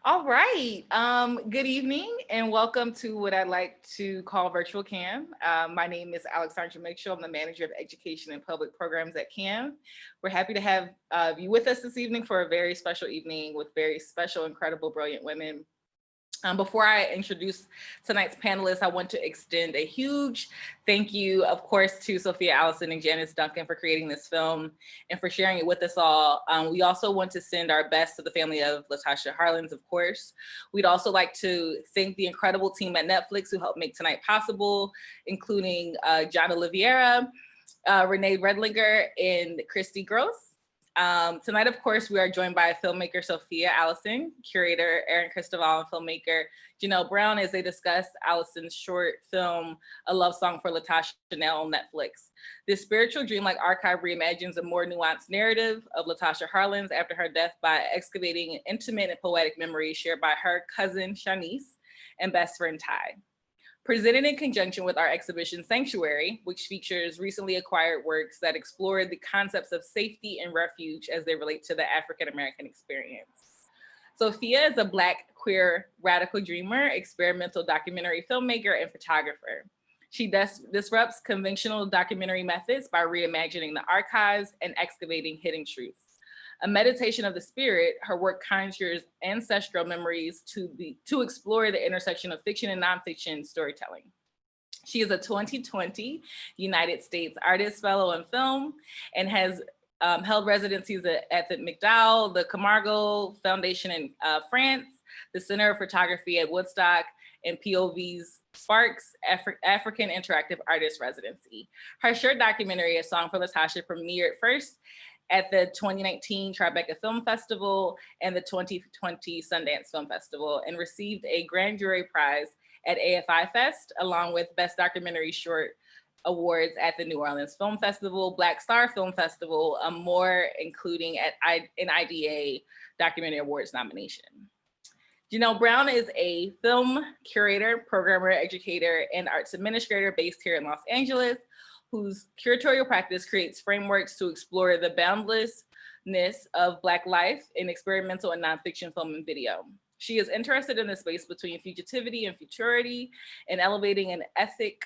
All right. Good evening and welcome to what I like to call Virtual CAM. My name is Alexandra Mitchell. I'm the Manager of Education and Public Programs at CAM. We're happy to have you with us this evening for a very special evening with very special, incredible, brilliant women. Before I introduce tonight's panelists, I want to extend a huge thank you, of course, to Sophia Allison and Janice Duncan for creating this film and for sharing it with us all. We also want to send our best to the family of Latasha Harlins, of course. We'd also like to thank the incredible team at Netflix who helped make tonight possible, including John Oliveira, Renee Redlinger, and Christy Gross. Tonight, of course, we are joined by filmmaker Sophia Allison, curator Erin Christovale, and filmmaker Jheanelle Brown as they discuss Allison's short film, A Love Song for Latasha, now on Netflix. This spiritual dreamlike archive reimagines a more nuanced narrative of Latasha Harlins after her death by excavating an intimate and poetic memory shared by her cousin Shinese and best friend Ty. Presented in conjunction with our exhibition Sanctuary, which features recently acquired works that explore the concepts of safety and refuge as they relate to the African American experience. Sophia is a Black, queer, radical dreamer, experimental documentary filmmaker, and photographer. She disrupts conventional documentary methods by reimagining the archives and excavating hidden truths. A meditation of the spirit, her work conjures ancestral memories to explore the intersection of fiction and nonfiction storytelling. She is a 2020 United States Artist Fellow in Film and has held residencies at the MacDowell, the Camargo Foundation in France, the Center of Photography at Woodstock, and POV's Sparks African Interactive Artist Residency. Her short documentary, A Song for Latasha, premiered first at the 2019 Tribeca Film Festival and the 2020 Sundance Film Festival, and received a Grand Jury Prize at AFI Fest, along with Best Documentary Short awards at the New Orleans Film Festival, Black Star Film Festival, more, including at an IDA Documentary Awards nomination. Jheanelle Brown is a film curator, programmer, educator, and arts administrator based here in Los Angeles, whose curatorial practice creates frameworks to explore the boundlessness of Black life in experimental and nonfiction film and video. She is interested in the space between fugitivity and futurity and elevating an ethic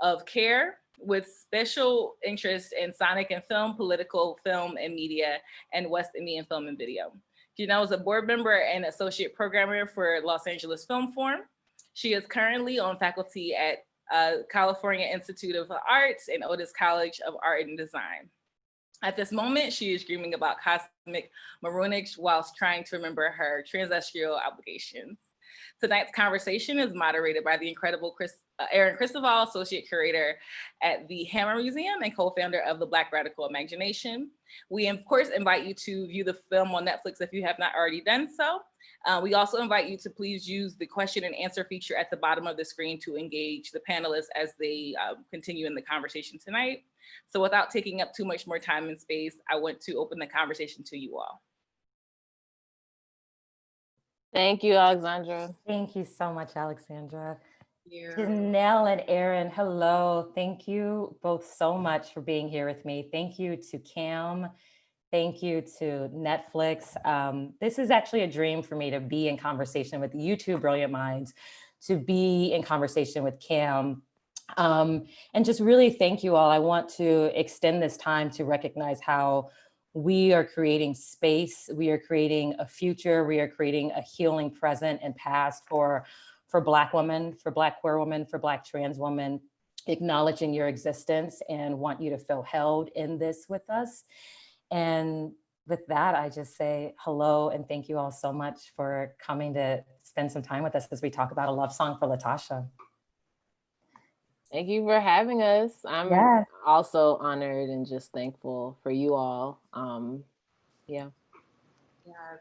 of care with special interest in sonic and film, political film and media, and West Indian film and video. Jheanelle is a board member and associate programmer for Los Angeles Film Forum. She is currently on faculty at California Institute of Arts and Otis College of Art and Design. At this moment, she is dreaming about cosmic maroonage whilst trying to remember her transastrial obligations. Tonight's conversation is moderated by the incredible Erin Christovale, Associate Curator at the Hammer Museum and co-founder of the Black Radical Imagination. We, of course, invite you to view the film on Netflix if you have not already done so. We also invite you to please use the question and answer feature at the bottom of the screen to engage the panelists as they continue in the conversation tonight. So without taking up too much more time and space, I want to open the conversation to you all. Thank you, Alexandra. Thank you so much, Alexandra. Jheanelle and Erin, hello. Thank you both so much for being here with me. Thank you to CAM. Thank you to Netflix. This is actually a dream for me to be in conversation with you two brilliant minds, to be in conversation with CAM. And just really thank you all. I want to extend this time to recognize how we are creating space, we are creating a future, we are creating a healing present and past for Black women, for Black queer women, for Black trans women, acknowledging your existence and want you to feel held in this with us. And with that, I just say hello and thank you all so much for coming to spend some time with us as we talk about A Love Song for Latasha. Thank you for having us. I'm also honored and just thankful for you all. Yeah,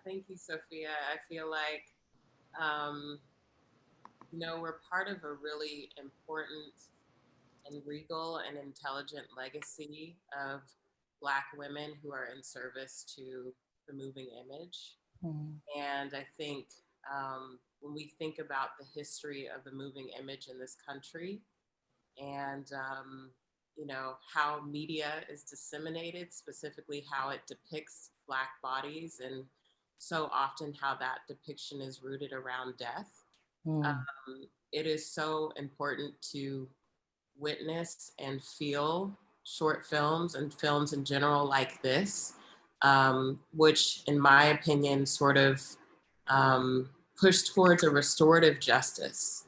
thank you, Sophia. I feel like, we're part of a really important and regal and intelligent legacy of Black women who are in service to the moving image. And I think when we think about the history of the moving image in this country and, how media is disseminated, specifically how it depicts Black bodies and so often how that depiction is rooted around death. It is so important to witness and feel short films and films in general like this, which in my opinion sort of push towards a restorative justice.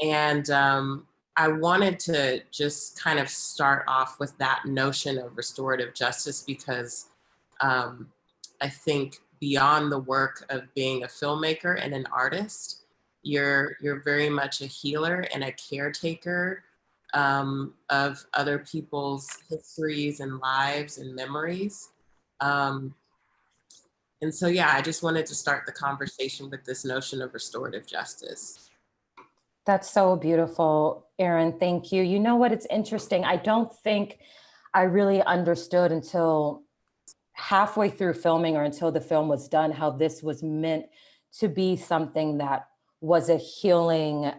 And I wanted to just kind of start off with that notion of restorative justice because I think beyond the work of being a filmmaker and an artist, you're very much a healer and a caretaker of other people's histories and lives and memories. And so, yeah, I just wanted to start the conversation with this notion of restorative justice. That's so beautiful, Erin. Thank you. You know what? It's interesting. I don't think I really understood until halfway through filming or until the film was done how this was meant to be something that was a healing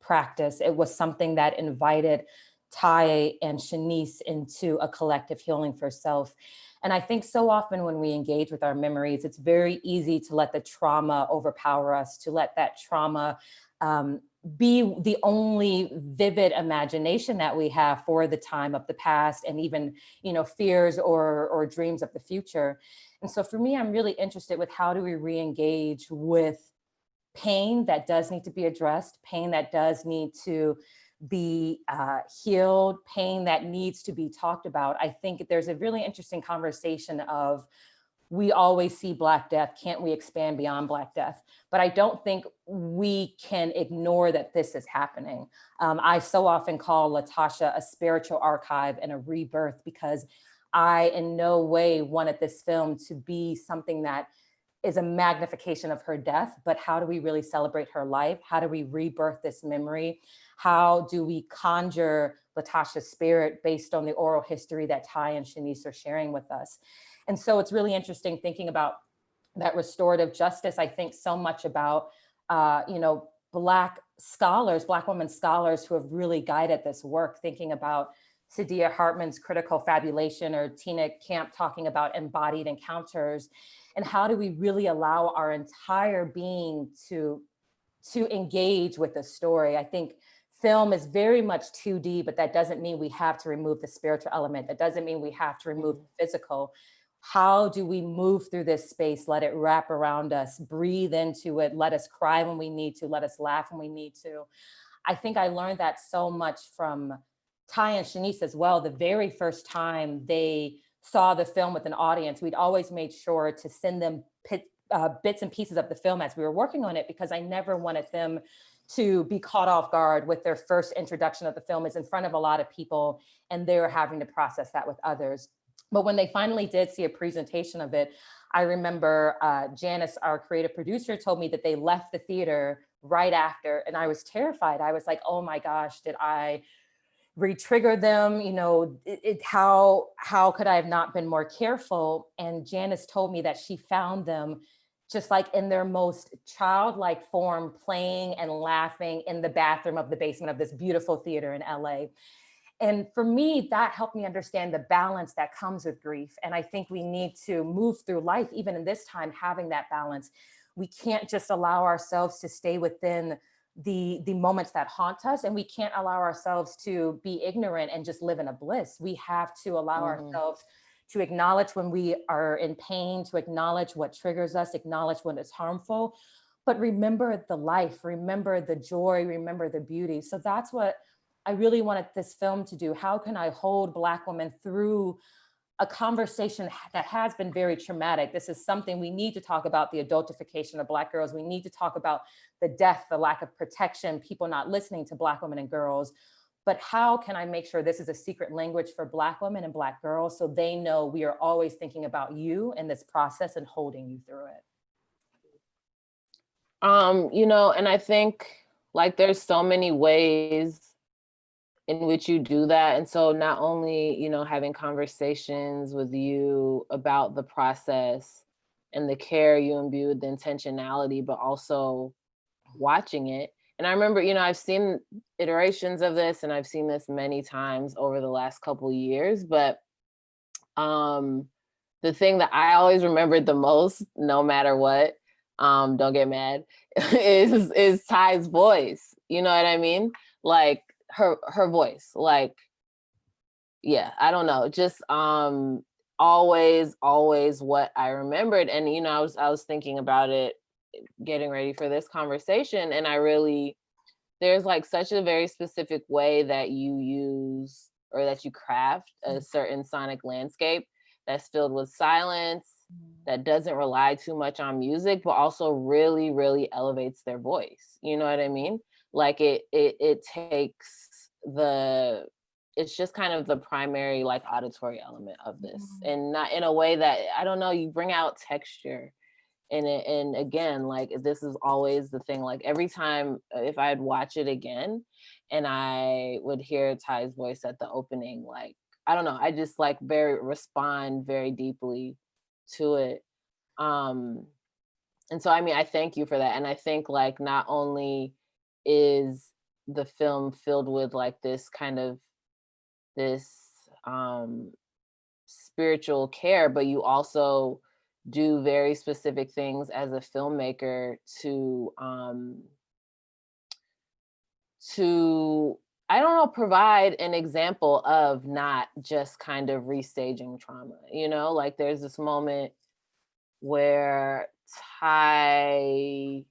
practice. It was something that invited Ty and Shinese into a collective healing for self. And I think so often when we engage with our memories, it's very easy to let the trauma overpower us, to let that trauma be the only vivid imagination that we have for the time of the past and even, you know, fears or dreams of the future. And so for me, I'm really interested with how do we re-engage with pain that does need to be addressed, pain that does need to be healed, pain that needs to be talked about. I think there's a really interesting conversation of we always see Black death. Can't we expand beyond Black death? But I don't think we can ignore that this is happening. I so often call Latasha a spiritual archive and a rebirth because I in no way wanted this film to be something that is a magnification of her death, but how do we really celebrate her life? How do we rebirth this memory? How do we conjure Latasha's spirit based on the oral history that Ty and Shinese are sharing with us? And so it's really interesting thinking about that restorative justice. I think so much about, you know, Black scholars, Black women scholars who have really guided this work, thinking about Saidiya Hartman's critical fabulation or Tina Camp talking about embodied encounters. And how do we really allow our entire being to engage with the story? I think film is very much 2D, but that doesn't mean we have to remove the spiritual element. That doesn't mean we have to remove the physical. How do we move through this space, let it wrap around us, breathe into it, let us cry when we need to, let us laugh when we need to? I think I learned that so much from Ty and Shinese as well. The very first time they saw the film with an audience, we'd always made sure to send them bits and pieces of the film as we were working on it, because I never wanted them to be caught off guard with their first introduction of the film is in front of a lot of people and they were having to process that with others. But when they finally did see a presentation of it, I remember Janice, our creative producer, told me that they left the theater right after, and I was terrified. I was like, oh my gosh, did I re-trigger them? You know, how could I have not been more careful? And Janice told me that she found them just like in their most childlike form, playing and laughing in the bathroom of the basement of this beautiful theater in LA. And for me, that helped me understand the balance that comes with grief. And I think we need to move through life, even in this time, having that balance. We can't just allow ourselves to stay within the moments that haunt us, and we can't allow ourselves to be ignorant and just live in a bliss. We have to allow ourselves to acknowledge when we are in pain, to acknowledge what triggers us, acknowledge when it's harmful, but remember the life, remember the joy, remember the beauty. So that's what I really wanted this film to do. How can I hold Black women through a conversation that has been very traumatic? This is something we need to talk about, the adultification of Black girls. We need to talk about the death, the lack of protection, people not listening to Black women and girls. But how can I make sure this is a secret language for Black women and Black girls so they know we are always thinking about you in this process and holding you through it? You know, and I think like there's so many ways in which you do that. And so not only, you know, having conversations with you about the process and the care you imbue with the intentionality, but also watching it. And I remember, you know, I've seen iterations of this and I've seen this many times over the last couple of years, but the thing that I always remembered the most, no matter what, don't get mad, is Ty's voice. You know what I mean? Like her voice. Like, yeah, I don't know. Just always what I remembered. And you know, I was thinking about it, getting ready for this conversation, and there's like such a very specific way that you use or that you craft a certain sonic landscape that's filled with silence, that doesn't rely too much on music, but also really, really elevates their voice. You know what I mean? Like it takes it's just kind of the primary like auditory element of this, and not in a way that, I don't know, you bring out texture in it. And again, like this is always the thing, like every time if I'd watch it again and I would hear Ty's voice at the opening, like, I don't know, I just like respond very deeply to it. And so, I mean, I thank you for that. And I think like not only is the film filled with like this kind of this spiritual care, but you also do very specific things as a filmmaker to I don't know, provide an example of not just kind of restaging trauma. You know, like there's this moment where Ty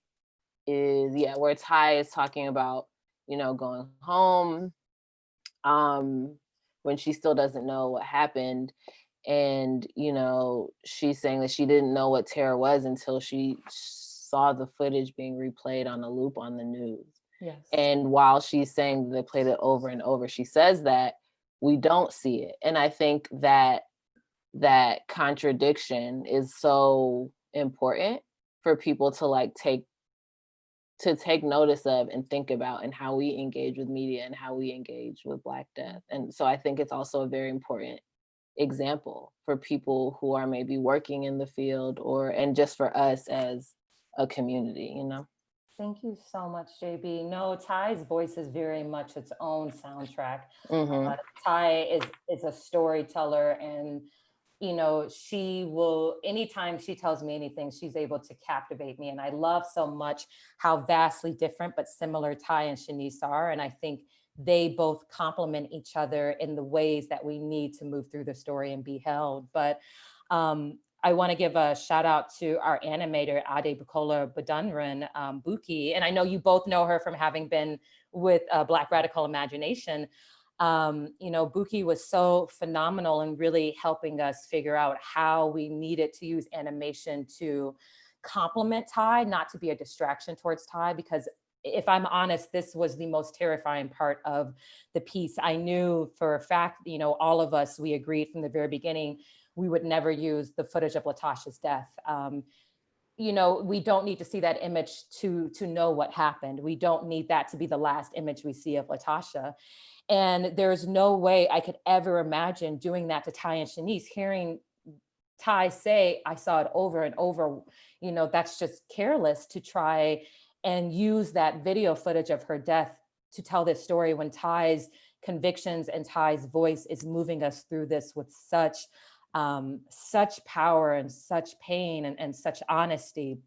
is talking about, you know, going home when she still doesn't know what happened. And, you know, she's saying that she didn't know what terror was until she saw the footage being replayed on a loop on the news. Yes. And while she's saying they played it over and over, she says that we don't see it. And I think that that contradiction is so important for people to like take notice of and think about, and how we engage with media and how we engage with Black death. And so I think it's also a very important example for people who are maybe working in the field, and just for us as a community, you know? Thank you so much, JB. No, Ty's voice is very much its own soundtrack. Ty is a storyteller, and you know, she will, anytime she tells me anything, she's able to captivate me. And I love so much how vastly different but similar Ty and Shinese are. And I think they both complement each other in the ways that we need to move through the story and be held. But I want to give a shout out to our animator, Ade Bukola Badunran, Buki. And I know you both know her from having been with Black Radical Imagination. You know, Buki was so phenomenal in really helping us figure out how we needed to use animation to complement Ty, not to be a distraction towards Ty, because if I'm honest, this was the most terrifying part of the piece. I knew for a fact, you know, all of us, we agreed from the very beginning, we would never use the footage of Latasha's death. You know, we don't need to see that image to know what happened. We don't need that to be the last image we see of Latasha. And there's no way I could ever imagine doing that to Ty and Shinese, hearing Ty say, I saw it over and over. You know, that's just careless to try and use that video footage of her death to tell this story when Ty's convictions and Ty's voice is moving us through this with such power and such pain and such honesty.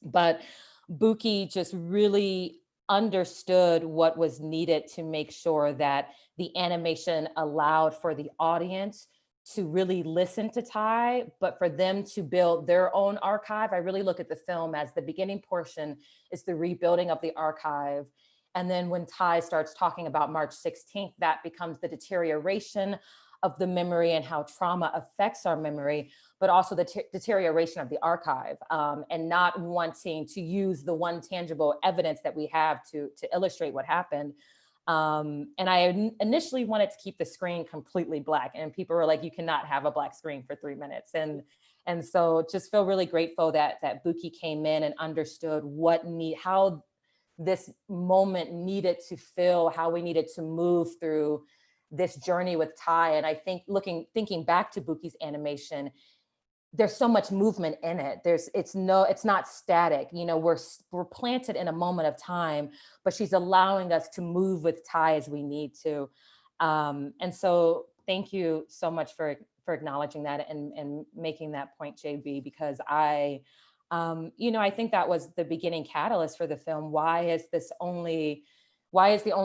But Buki just really understood what was needed to make sure that the animation allowed for the audience to really listen to Ty, but for them to build their own archive. I really look at the film as the beginning portion is the rebuilding of the archive. And then when Ty starts talking about March 16th, that becomes the deterioration of the memory and how trauma affects our memory, but also the deterioration of the archive, and not wanting to use the one tangible evidence that we have to illustrate what happened. And I initially wanted to keep the screen completely Black, and people were like, you cannot have a Black screen for 3 minutes. And so just feel really grateful that Buki came in and understood how this moment needed to feel, how we needed to move through this journey with Ty. And I think thinking back to Buki's animation, there's so much movement in it. It's not static. You know, we're planted in a moment of time, but she's allowing us to move with Ty as we need to. And so thank you so much for acknowledging that and making that point, JB, because I think that was the beginning catalyst for the film. Why is the only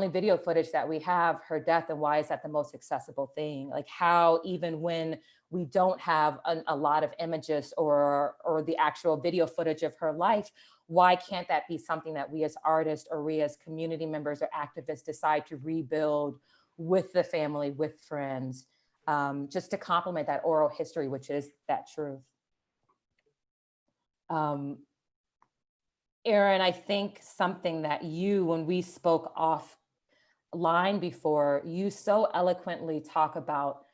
video footage that we have her death, and why is that the most accessible thing? Like, how, even when we don't have a lot of images or the actual video footage of her life, why can't that be something that we as artists or we as community members or activists decide to rebuild with the family, with friends, just to complement that oral history, which is that truth. Erin, I think something that when we spoke offline before, you so eloquently talk about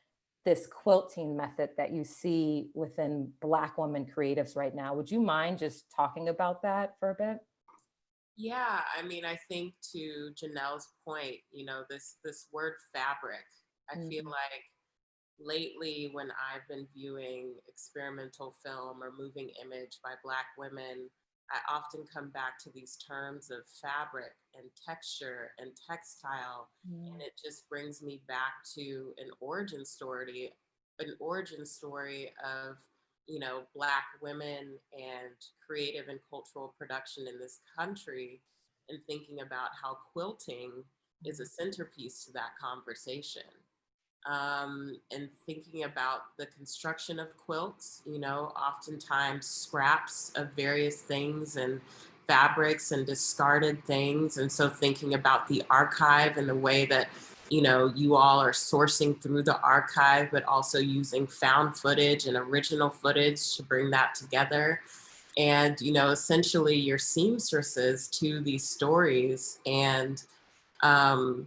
this quilting method that you see within Black women creatives right now. Would you mind just talking about that for a bit? Yeah, I mean, I think to Jheanelle's point, this word fabric, I feel like lately when I've been viewing experimental film or moving image by Black women, I often come back to these terms of fabric and texture and textile, and it just brings me back to an origin story of, Black women and creative and cultural production in this country, and thinking about how quilting is a centerpiece to that conversation. And thinking about the construction of quilts, oftentimes scraps of various things and fabrics and discarded things. And so thinking about the archive and the way that, you all are sourcing through the archive, but also using found footage and original footage to bring that together. And, essentially your seamstresses to these stories. And, I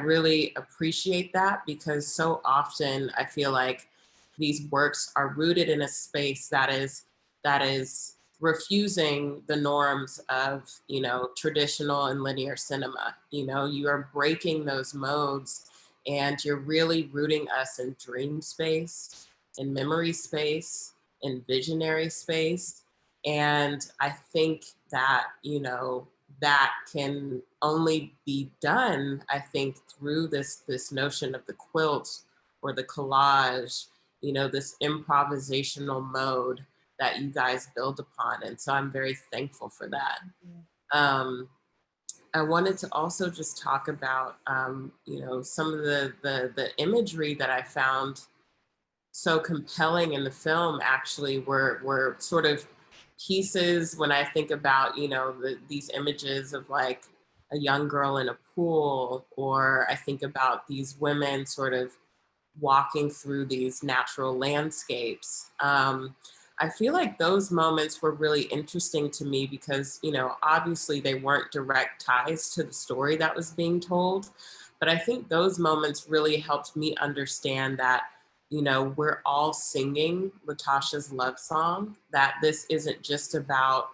really appreciate that, because so often I feel like these works are rooted in a space that is refusing the norms of, traditional and linear cinema. You are breaking those modes, and you're really rooting us in dream space, in memory space, in visionary space. And I think that, that can only be done, I think, through this notion of the quilt or the collage, this improvisational mode that you guys build upon. And so I'm very thankful for that. I wanted to also just talk about, some of the imagery that I found so compelling in the film. Actually were sort of pieces when I think about, these images of like a young girl in a pool, or I think about these women sort of walking through these natural landscapes. I feel like those moments were really interesting to me because, obviously they weren't direct ties to the story that was being told, but I think those moments really helped me understand that, we're all singing Latasha's love song, that this isn't just about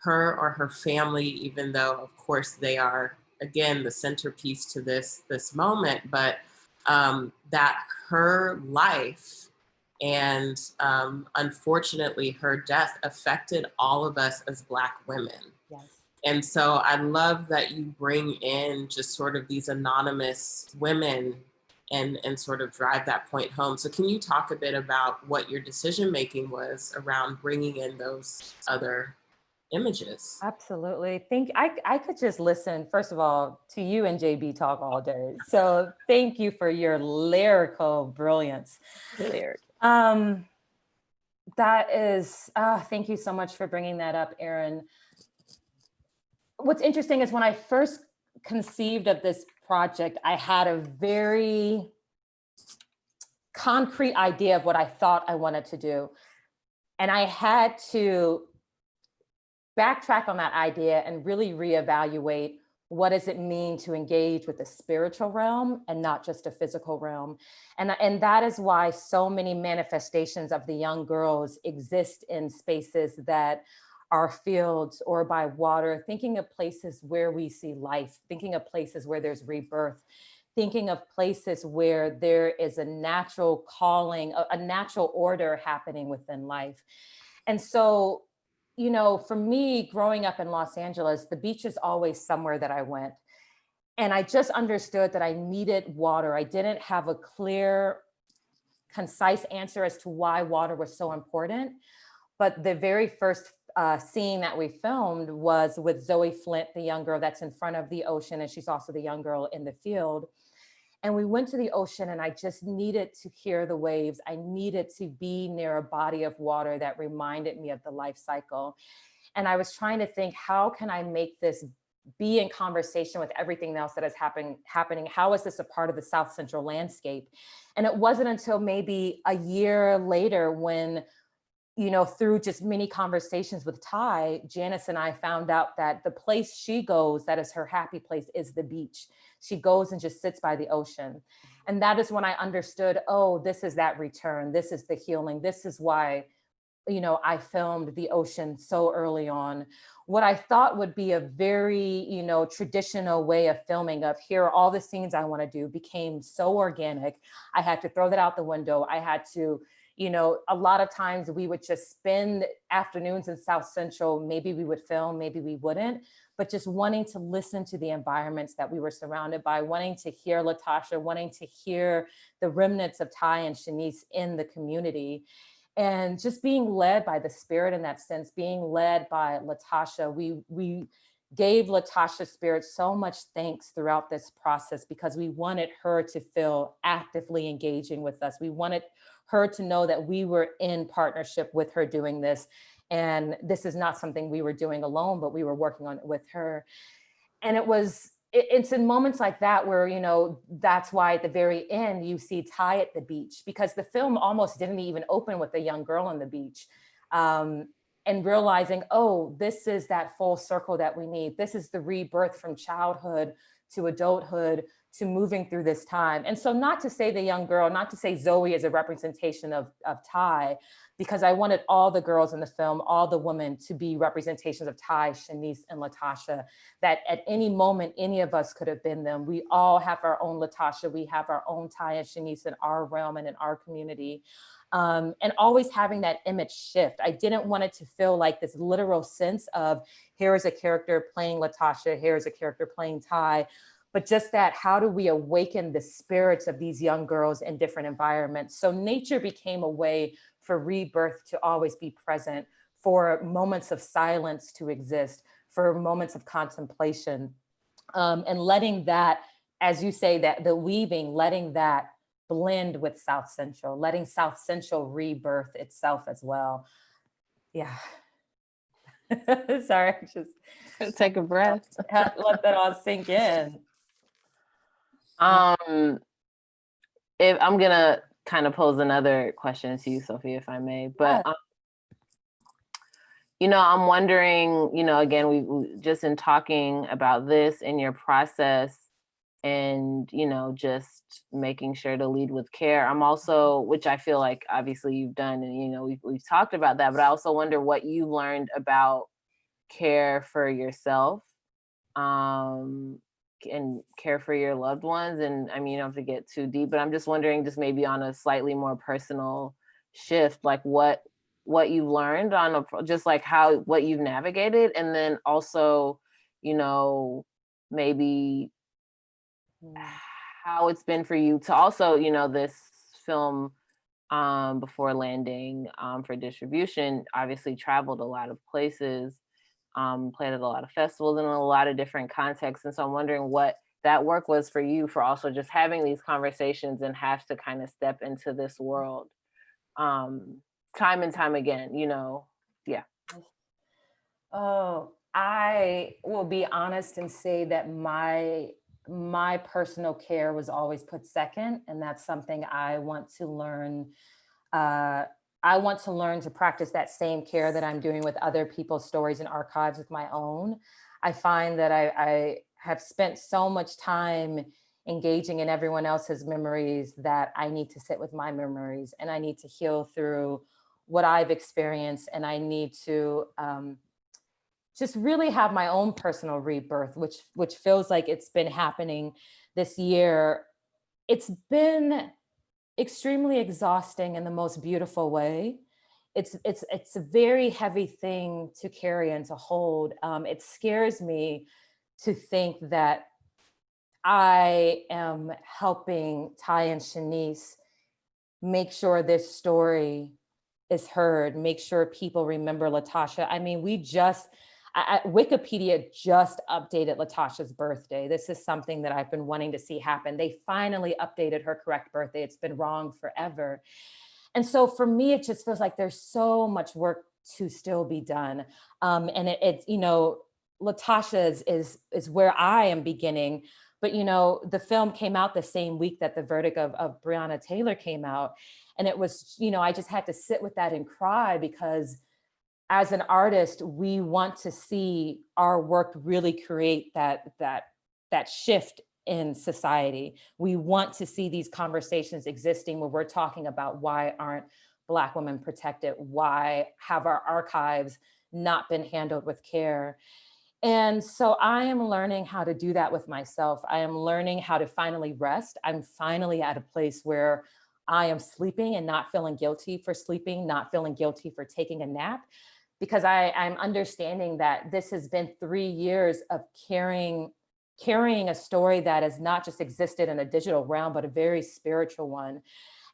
her or her family, even though of course they are, again, the centerpiece to this moment, but that her life and unfortunately her death affected all of us as Black women. Yes. And so I love that you bring in just sort of these anonymous women and sort of drive that point home. So can you talk a bit about what your decision making was around bringing in those other images? Absolutely. I could just listen, first of all, to you and JB talk all day. So thank you for your lyrical brilliance. Lyric. That is, thank you so much for bringing that up, Erin. What's interesting is when I first conceived of this project, I had a very concrete idea of what I thought I wanted to do. And I had to backtrack on that idea and really reevaluate, what does it mean to engage with the spiritual realm and not just a physical realm? And that is why so many manifestations of the young girls exist in spaces that are fields or by water, thinking of places where we see life, thinking of places where there's rebirth, thinking of places where there is a natural calling, a natural order happening within life. And so, for me, growing up in Los Angeles, the beach is always somewhere that I went. And I just understood that I needed water. I didn't have a clear concise answer as to why water was so important. But the very first scene that we filmed was with Zoe Flint, the young girl that's in front of the ocean, and she's also the young girl in the field. And we went to the ocean, and I just needed to hear the waves. I needed to be near a body of water that reminded me of the life cycle. And I was trying to think, how can I make this be in conversation with everything else that is happening? How is this a part of the South Central landscape? And it wasn't until maybe a year later when, you know, through just many conversations with Ty, Janice and I found out that the place she goes, that is her happy place, is the beach. She goes and just sits by the ocean. And that is when I understood, oh, this is that return. This is the healing. This is why, you know, I filmed the ocean so early on. What I thought would be a very, you know, traditional way of filming, of here are all the scenes I want to do, became so organic. I had to throw that out the window. I had to, you know, a lot of times we would just spend afternoons in South Central. Maybe we would film, maybe we wouldn't, but just wanting to listen to the environments that we were surrounded by, wanting to hear Latasha, wanting to hear the remnants of Ty and Shinese in the community. And just being led by the spirit in that sense, being led by Latasha. We gave Latasha's spirit so much thanks throughout this process, because we wanted her to feel actively engaging with us. We wanted her to know that we were in partnership with her doing this. And this is not something we were doing alone, but we were working on it with her. And it's in moments like that where, you know, that's why at the very end you see Ty at the beach, because the film almost didn't even open with a young girl on the beach. And realizing, oh, this is that full circle that we need. This is the rebirth from childhood to adulthood to moving through this time. And so not to say the young girl, not to say Zoe is a representation of Ty, because I wanted all the girls in the film, all the women, to be representations of Ty, Shinese, and Latasha, that at any moment, any of us could have been them. We all have our own Latasha, we have our own Ty and Shinese in our realm and in our community. And always having that image shift. I didn't want it to feel like this literal sense of, here is a character playing Latasha, here is a character playing Ty, but just that, how do we awaken the spirits of these young girls in different environments? So nature became a way for rebirth to always be present, for moments of silence to exist, for moments of contemplation, and letting that, as you say, that the weaving, letting that blend with South Central, letting South Central rebirth itself as well. Yeah. Sorry, just take a breath. let that all sink in. If I'm gonna kind of pose another question to you, Sophia, if I may, but you know, I'm wondering, you know, again, we just in talking about this in your process, and you know, just making sure to lead with care. I'm also, which I feel like obviously you've done, and you know, we've talked about that, but I also wonder what you learned about care for yourself, and care for your loved ones. And I mean, you don't have to get too deep, but I'm just wondering, just maybe on a slightly more personal shift, like what you've learned on just like what you've navigated, and then also, you know, maybe how it's been for you to also, you know, this film before landing for distribution obviously traveled a lot of places, played at a lot of festivals in a lot of different contexts. And so I'm wondering what that work was for you, for also just having these conversations and have to kind of step into this world time and time again, you know. Yeah. Oh, I will be honest and say that my personal care was always put second, and that's something I want to learn. I want to learn to practice that same care that I'm doing with other people's stories and archives with my own. I find that I have spent so much time engaging in everyone else's memories that I need to sit with my memories, and I need to heal through what I've experienced, and I need to just really have my own personal rebirth, which feels like it's been happening this year. It's been extremely exhausting in the most beautiful way. It's a very heavy thing to carry and to hold. It scares me to think that I am helping Ty and Shinese make sure this story is heard, make sure people remember Latasha. I mean, Wikipedia just updated Latasha's birthday. This is something that I've been wanting to see happen. They finally updated her correct birthday. It's been wrong forever. And so for me, it just feels like there's so much work to still be done. And it's, you know, Latasha is where I am beginning. But, you know, the film came out the same week that the verdict of Breonna Taylor came out. And it was, you know, I just had to sit with that and cry, because as an artist, we want to see our work really create that shift in society. We want to see these conversations existing where we're talking about why aren't Black women protected? Why have our archives not been handled with care? And so I am learning how to do that with myself. I am learning how to finally rest. I'm finally at a place where I am sleeping and not feeling guilty for sleeping, not feeling guilty for taking a nap, because I'm understanding that this has been 3 years of carrying a story that has not just existed in a digital realm, but a very spiritual one.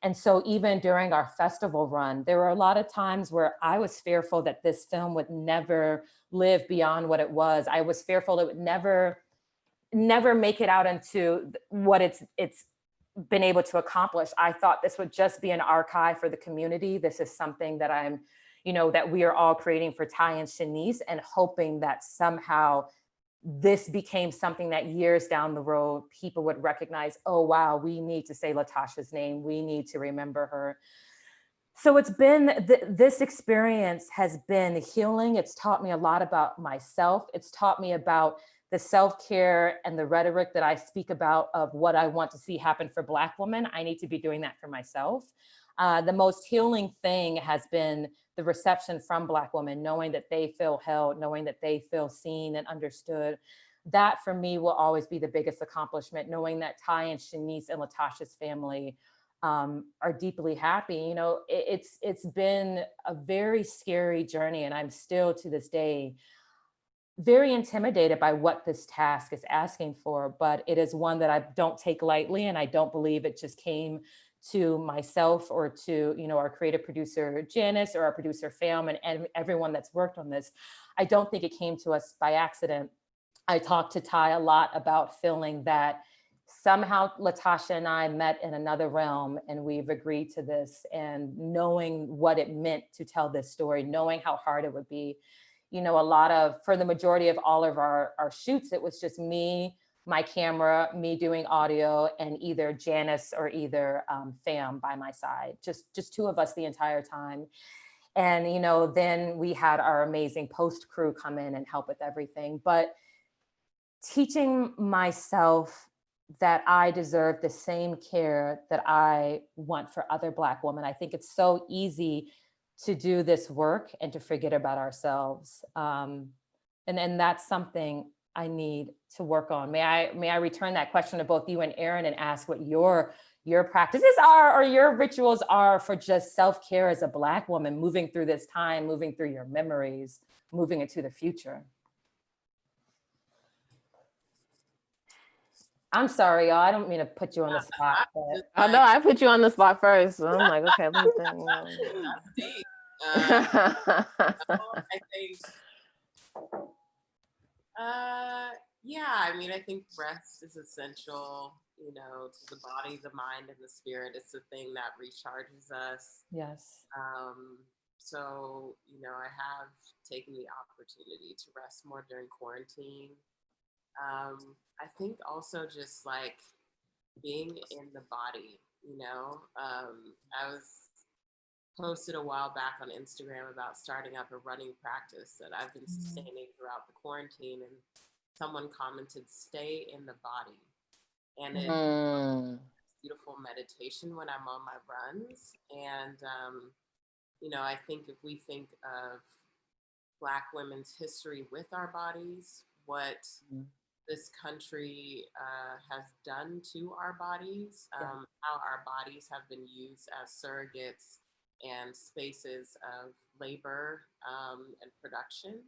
And so even during our festival run, there were a lot of times where I was fearful that this film would never live beyond what it was. I was fearful it would never make it out into what it's been able to accomplish. I thought this would just be an archive for the community. This is something that that we are all creating for Ty and Shinese, and hoping that somehow this became something that years down the road, people would recognize, oh, wow, we need to say Latasha's name. We need to remember her. So it's been, this experience has been healing. It's taught me a lot about myself. It's taught me about the self-care and the rhetoric that I speak about of what I want to see happen for Black women. I need to be doing that for myself. The most healing thing has been the reception from Black women, knowing that they feel held, knowing that they feel seen and understood. That for me will always be the biggest accomplishment, knowing that Ty and Shinese and Latasha's family are deeply happy. You know, it's been a very scary journey, and I'm still to this day very intimidated by what this task is asking for, but it is one that I don't take lightly, and I don't believe it just came to myself or to, our creative producer Janice or our producer Fam and everyone that's worked on this. I don't think it came to us by accident. I talked to Ty a lot about feeling that somehow Latasha and I met in another realm, and we've agreed to this, and knowing what it meant to tell this story, knowing how hard it would be. For the majority of all of our shoots, it was just me, my camera, me doing audio, and either Janice or either Fam by my side, just two of us the entire time. And, then we had our amazing post crew come in and help with everything. But teaching myself that I deserve the same care that I want for other Black women. I think it's so easy to do this work and to forget about ourselves. And that's something I need to work on. May I return that question to both you and Erin and ask what your practices are, or your rituals are, for just self-care as a Black woman, moving through this time, moving through your memories, moving into the future. I'm sorry, y'all. I don't mean to put you on the spot. But... Oh no, I put you on the spot first. So I'm like, okay, let me think. That's deep. I think, I think rest is essential, to the body, the mind, and the spirit. It's the thing that recharges us. Yes. So, I have taken the opportunity to rest more during quarantine. I think also just like being in the body, I was posted a while back on Instagram about starting up a running practice that I've been sustaining throughout the quarantine, and someone commented, stay in the body. And it's beautiful meditation when I'm on my runs. And, I think if we think of Black women's history with our bodies, what this country has done to our bodies, how our bodies have been used as surrogates and spaces of labor and production.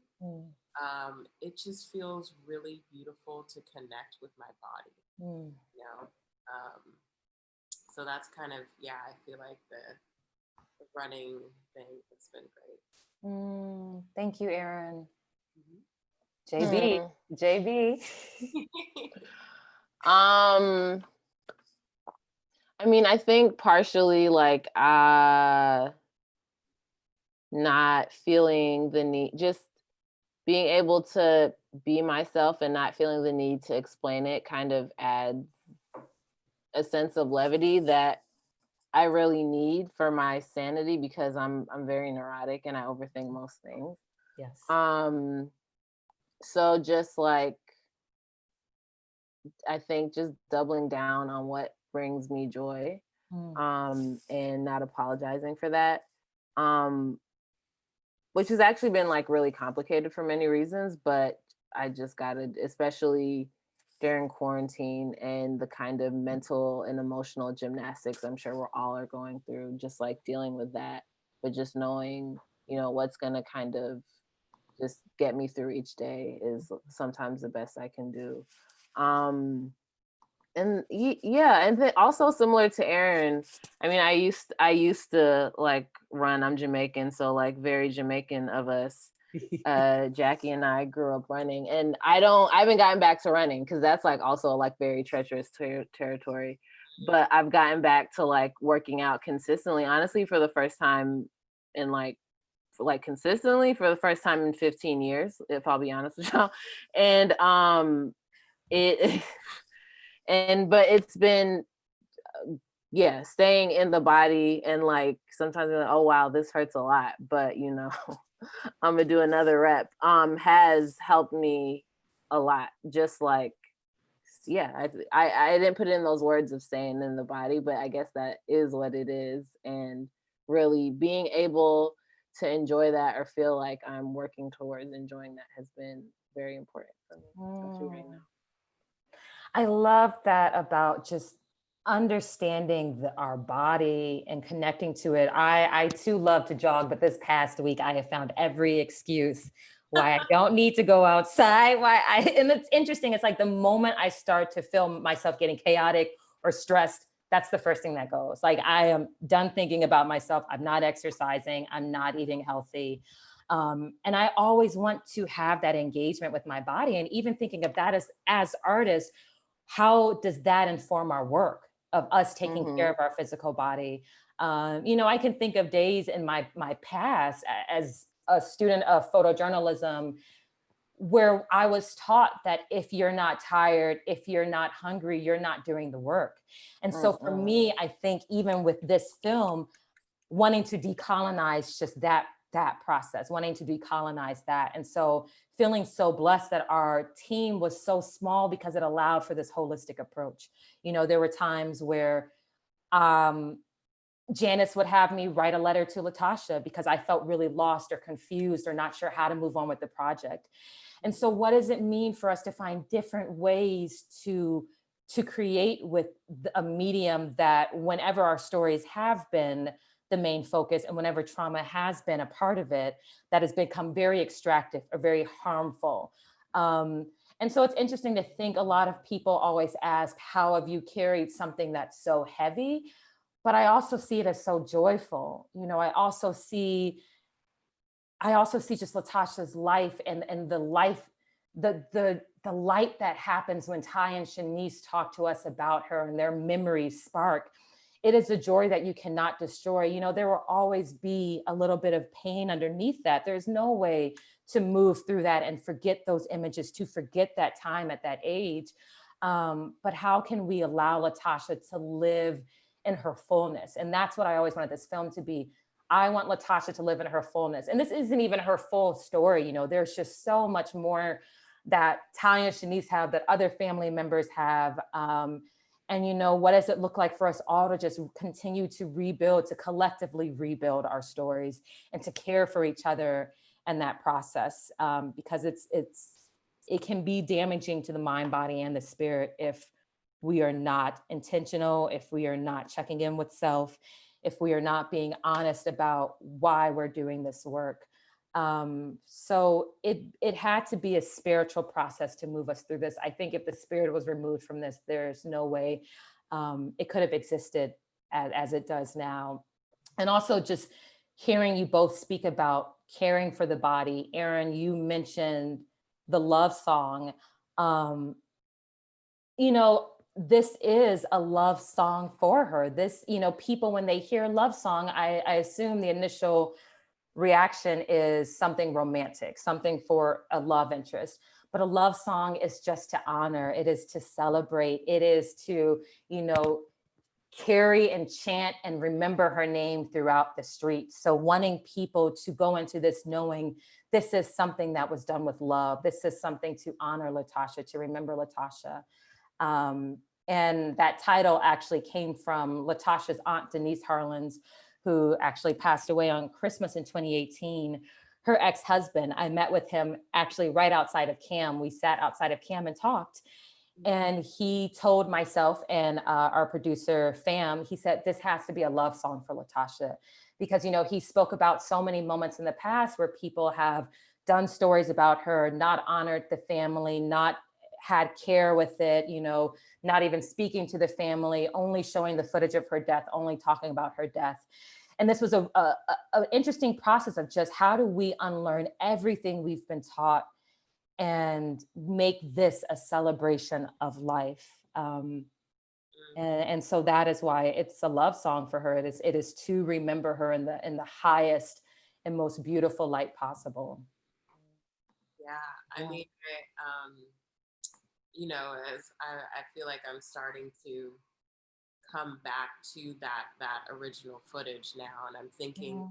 It just feels really beautiful to connect with my body. So that's kind of, yeah, I feel like the running thing has been great. Thank you, Erin. Mm. JB. I mean, I think partially like not feeling the need, just being able to be myself and not feeling the need to explain it kind of adds a sense of levity that I really need for my sanity, because I'm very neurotic and I overthink most things. Yes. So just like, I think just doubling down on what brings me joy, and not apologizing for that, which has actually been like really complicated for many reasons, but I just gotta, especially during quarantine and the kind of mental and emotional gymnastics I'm sure we're all are going through, just like dealing with that, but just knowing, you know, what's gonna kind of just get me through each day is sometimes the best I can do. And yeah, and then also similar to Erin, I mean, I used to like run. I'm Jamaican, so like very Jamaican of us. Jackie and I grew up running, and I haven't gotten back to running because that's like also like very treacherous territory. But I've gotten back to like working out consistently, honestly, for the first time in like consistently for the first time in 15 years, if I'll be honest with y'all. And it but it's been yeah, staying in the body, and like sometimes you're like, oh wow, this hurts a lot, but you know, I'm gonna do another rep, has helped me a lot. Just like, yeah, I didn't put in those words of staying in the body, but I guess that is what it is. And really being able to enjoy that or feel like I'm working towards enjoying that has been very important for me, especially right now. I love that about just understanding our body and connecting to it. I too love to jog, but this past week I have found every excuse why I don't need to go outside. And it's interesting. It's like the moment I start to feel myself getting chaotic or stressed, that's the first thing that goes. Like I am done thinking about myself. I'm not exercising. I'm not eating healthy. And I always want to have that engagement with my body. And even thinking of that as artists, how does that inform our work of us taking care of our physical body? You know, I can think of days in my past as a student of photojournalism where I was taught that if you're not tired, if you're not hungry, you're not doing the work. And so for me, I think even with this film, wanting to decolonize just that process, wanting to decolonize that. And so feeling so blessed that our team was so small because it allowed for this holistic approach. You know, there were times where Janice would have me write a letter to Latasha because I felt really lost or confused or not sure how to move on with the project. And so what does it mean for us to find different ways to create with a medium that whenever our stories have been the main focus and whenever trauma has been a part of it, that has become very extractive or very harmful. And so it's interesting to think, a lot of people always ask, how have you carried something that's so heavy? But I also see it as so joyful. You know, I also see just Latasha's life and the life, the light that happens when Ty and Shinese talk to us about her and their memories spark. It is a joy that you cannot destroy. You know, there will always be a little bit of pain underneath that. There's no way to move through that and forget those images, to forget that time at that age. But how can we allow Latasha to live in her fullness? And that's what I always wanted this film to be. I want Latasha to live in her fullness. And this isn't even her full story. You know, there's just so much more that Ty and Shinese have, that other family members have. And, you know, what does it look like for us all to just continue to rebuild, to collectively rebuild our stories and to care for each other in that process? Because it can be damaging to the mind, body, and the spirit if we are not intentional, if we are not checking in with self, if we are not being honest about why we're doing this work. So it had to be a spiritual process to move us through this. I think if the spirit was removed from this, there's no way it could have existed as it does now. And also just hearing you both speak about caring for the body. Erin, you mentioned the love song. You know, this is a love song for her. This, you know, people, when they hear love song, I assume the initial reaction is something romantic, something for a love interest. But a love song is just to honor, it is to celebrate, it is to, you know, carry and chant and remember her name throughout the streets. So wanting people to go into this knowing this is something that was done with love. This is something to honor Latasha, to remember Latasha. And that title actually came from Latasha's aunt, Denise Harlins, who actually passed away on Christmas in 2018. Her ex-husband, I met with him actually right outside of CAM. We sat outside of CAM and talked. And he told myself and our producer, Fam, he said, this has to be a love song for Latasha. Because, you know, he spoke about so many moments in the past where people have done stories about her, not honored the family, not had care with it, you know, not even speaking to the family, only showing the footage of her death, only talking about her death. And this was an interesting process of just how do we unlearn everything we've been taught and make this a celebration of life. And so that is why it's a love song for her. It is to remember her in the highest and most beautiful light possible. Yeah, I mean, you know, as I feel like I'm starting to come back to that original footage now, and I'm thinking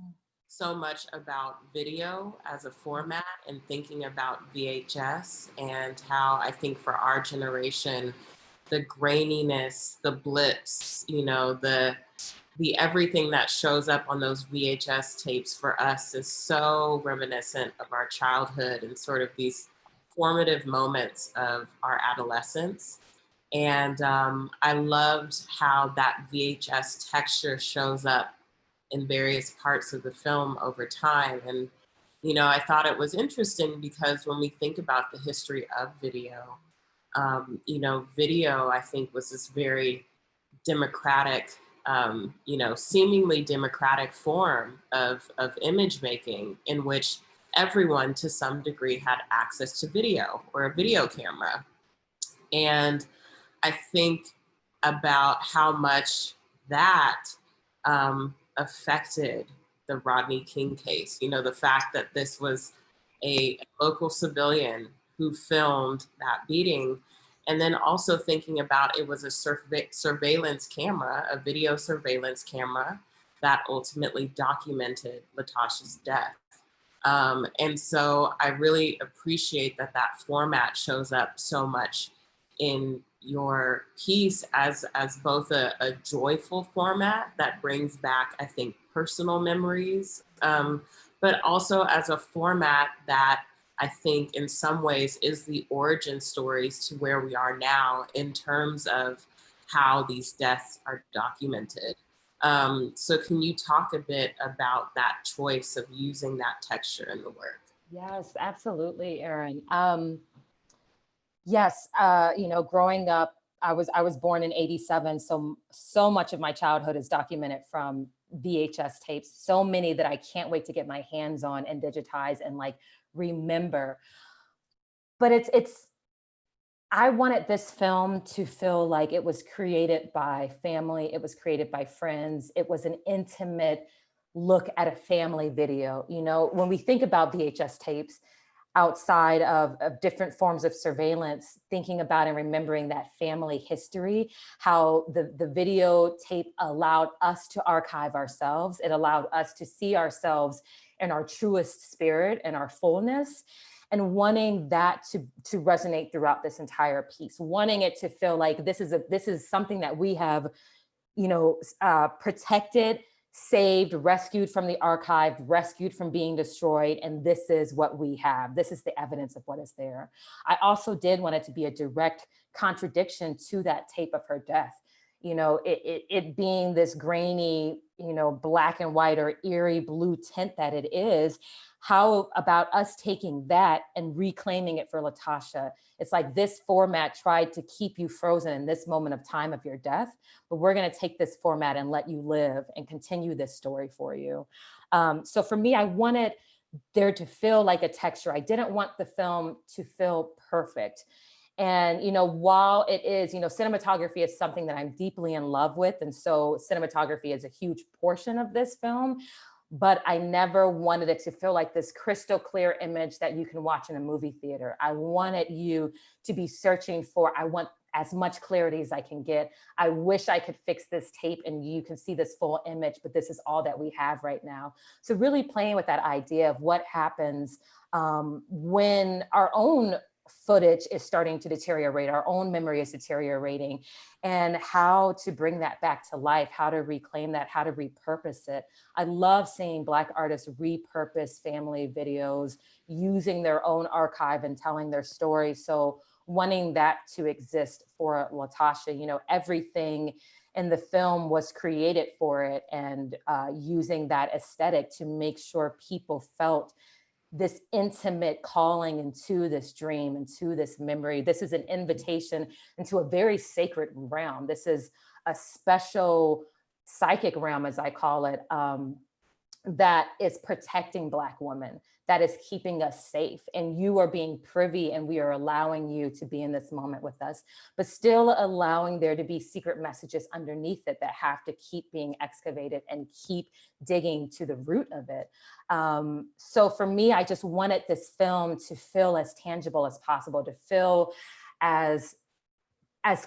so much about video as a format and thinking about VHS and how I think for our generation, the graininess, the blips, you know, the everything that shows up on those VHS tapes for us is so reminiscent of our childhood and sort of these formative moments of our adolescence. And I loved how that VHS texture shows up in various parts of the film over time. And, you know, I thought it was interesting because when we think about the history of video, you know, video, I think, was this very democratic, you know, seemingly democratic form of image making in which everyone to some degree had access to video or a video camera. And I think about how much that affected the Rodney King case. You know, the fact that this was a local civilian who filmed that beating, and then also thinking about it was a surveillance camera, a video surveillance camera that ultimately documented Latasha's death. And so I really appreciate that that format shows up so much in your piece as both a joyful format that brings back, I think, personal memories, but also as a format that I think in some ways is the origin stories to where we are now in terms of how these deaths are documented. So can you talk a bit about that choice of using that texture in the work? Yes, absolutely, Erin. Yes, you know, growing up, I was born in '87, so much of my childhood is documented from VHS tapes, so many that I can't wait to get my hands on and digitize and like remember. But I wanted this film to feel like it was created by family, it was created by friends, it was an intimate look at a family video. You know, when we think about VHS tapes, outside of different forms of surveillance, thinking about and remembering that family history, how the videotape allowed us to archive ourselves. It allowed us to see ourselves in our truest spirit and our fullness, and wanting that to resonate throughout this entire piece, wanting it to feel like this is something that we have, you know, protected, saved, rescued from the archive, rescued from being destroyed. And this is what we have. This is the evidence of what is there. I also did want it to be a direct contradiction to that tape of her death. You know, it being this grainy, you know, black and white or eerie blue tint that it is, how about us taking that and reclaiming it for Latasha? It's like this format tried to keep you frozen in this moment of time of your death, but we're going to take this format and let you live and continue this story for you. So for me, I wanted there to feel like a texture. I didn't want the film to feel perfect. And, while it is, cinematography is something that I'm deeply in love with. And so cinematography is a huge portion of this film, but I never wanted it to feel like this crystal clear image that you can watch in a movie theater. I wanted you to be searching for, I want as much clarity as I can get. I wish I could fix this tape and you can see this full image, but this is all that we have right now. So really playing with that idea of what happens when our own footage is starting to deteriorate, our own memory is deteriorating, and how to bring that back to life, how to reclaim that, how to repurpose it. I love seeing Black artists repurpose family videos, using their own archive and telling their story. So wanting that to exist for Latasha, everything in the film was created for it, and using that aesthetic to make sure people felt this intimate calling into this dream, into this memory. This is an invitation into a very sacred realm. This is a special psychic realm, as I call it, that is protecting Black women, that is keeping us safe. And you are being privy, and we are allowing you to be in this moment with us, but still allowing there to be secret messages underneath it that have to keep being excavated and keep digging to the root of it. So for me, I just wanted this film to feel as tangible as possible, to feel as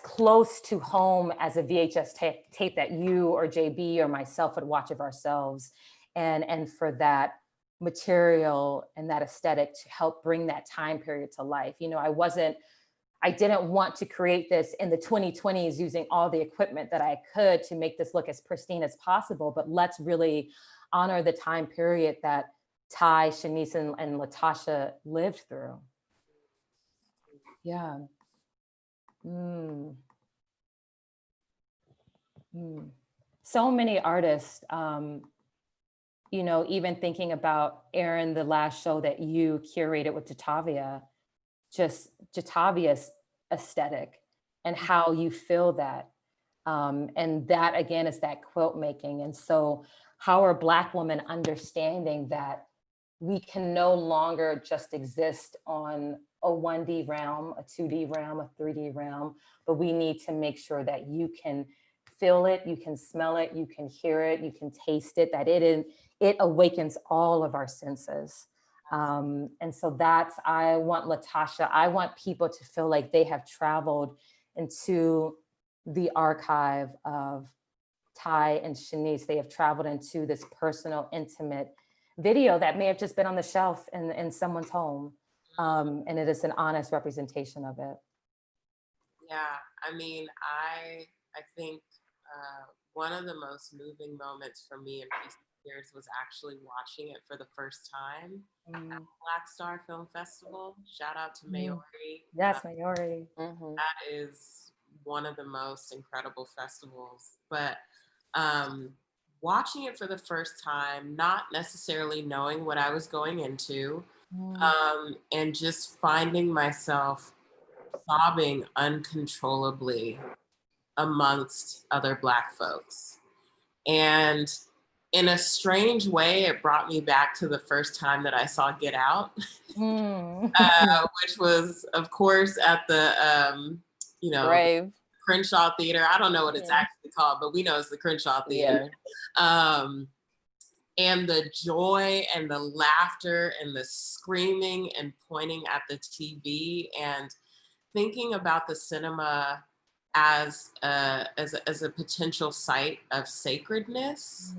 close to home as a VHS tape that you or JB or myself would watch of ourselves. And for that material and that aesthetic to help bring that time period to life. I didn't want to create this in the 2020s using all the equipment that I could to make this look as pristine as possible, but let's really honor the time period that Ty, Shinese, and Latasha lived through. Yeah. So many artists, even thinking about Erin, the last show that you curated with Jatavia, just Jatavia's aesthetic and how you feel that. And that again is that quilt making. And so how are Black women understanding that we can no longer just exist on a 1D realm, a 2D realm, a 3D realm, but we need to make sure that you can feel it, you can smell it, you can hear it, you can taste it, that it awakens all of our senses. And so I want Latasha, I want people to feel like they have traveled into the archive of Ty and Shinese. They have traveled into this personal, intimate video that may have just been on the shelf in someone's home. And it is an honest representation of it. Yeah, I think one of the most moving moments for me in recent years was actually watching it for the first time at Black Star Film Festival. Shout out to Maori. Yes, Maori. That is one of the most incredible festivals. But watching it for the first time, not necessarily knowing what I was going into, and just finding myself sobbing uncontrollably amongst other Black folks. And in a strange way, it brought me back to the first time that I saw Get Out, which was, of course, at the, Brave. Crenshaw Theater. I don't know what it's actually called, but we know it's the Crenshaw Theater. Yeah. And the joy and the laughter and the screaming and pointing at the TV and thinking about the cinema as a potential site of sacredness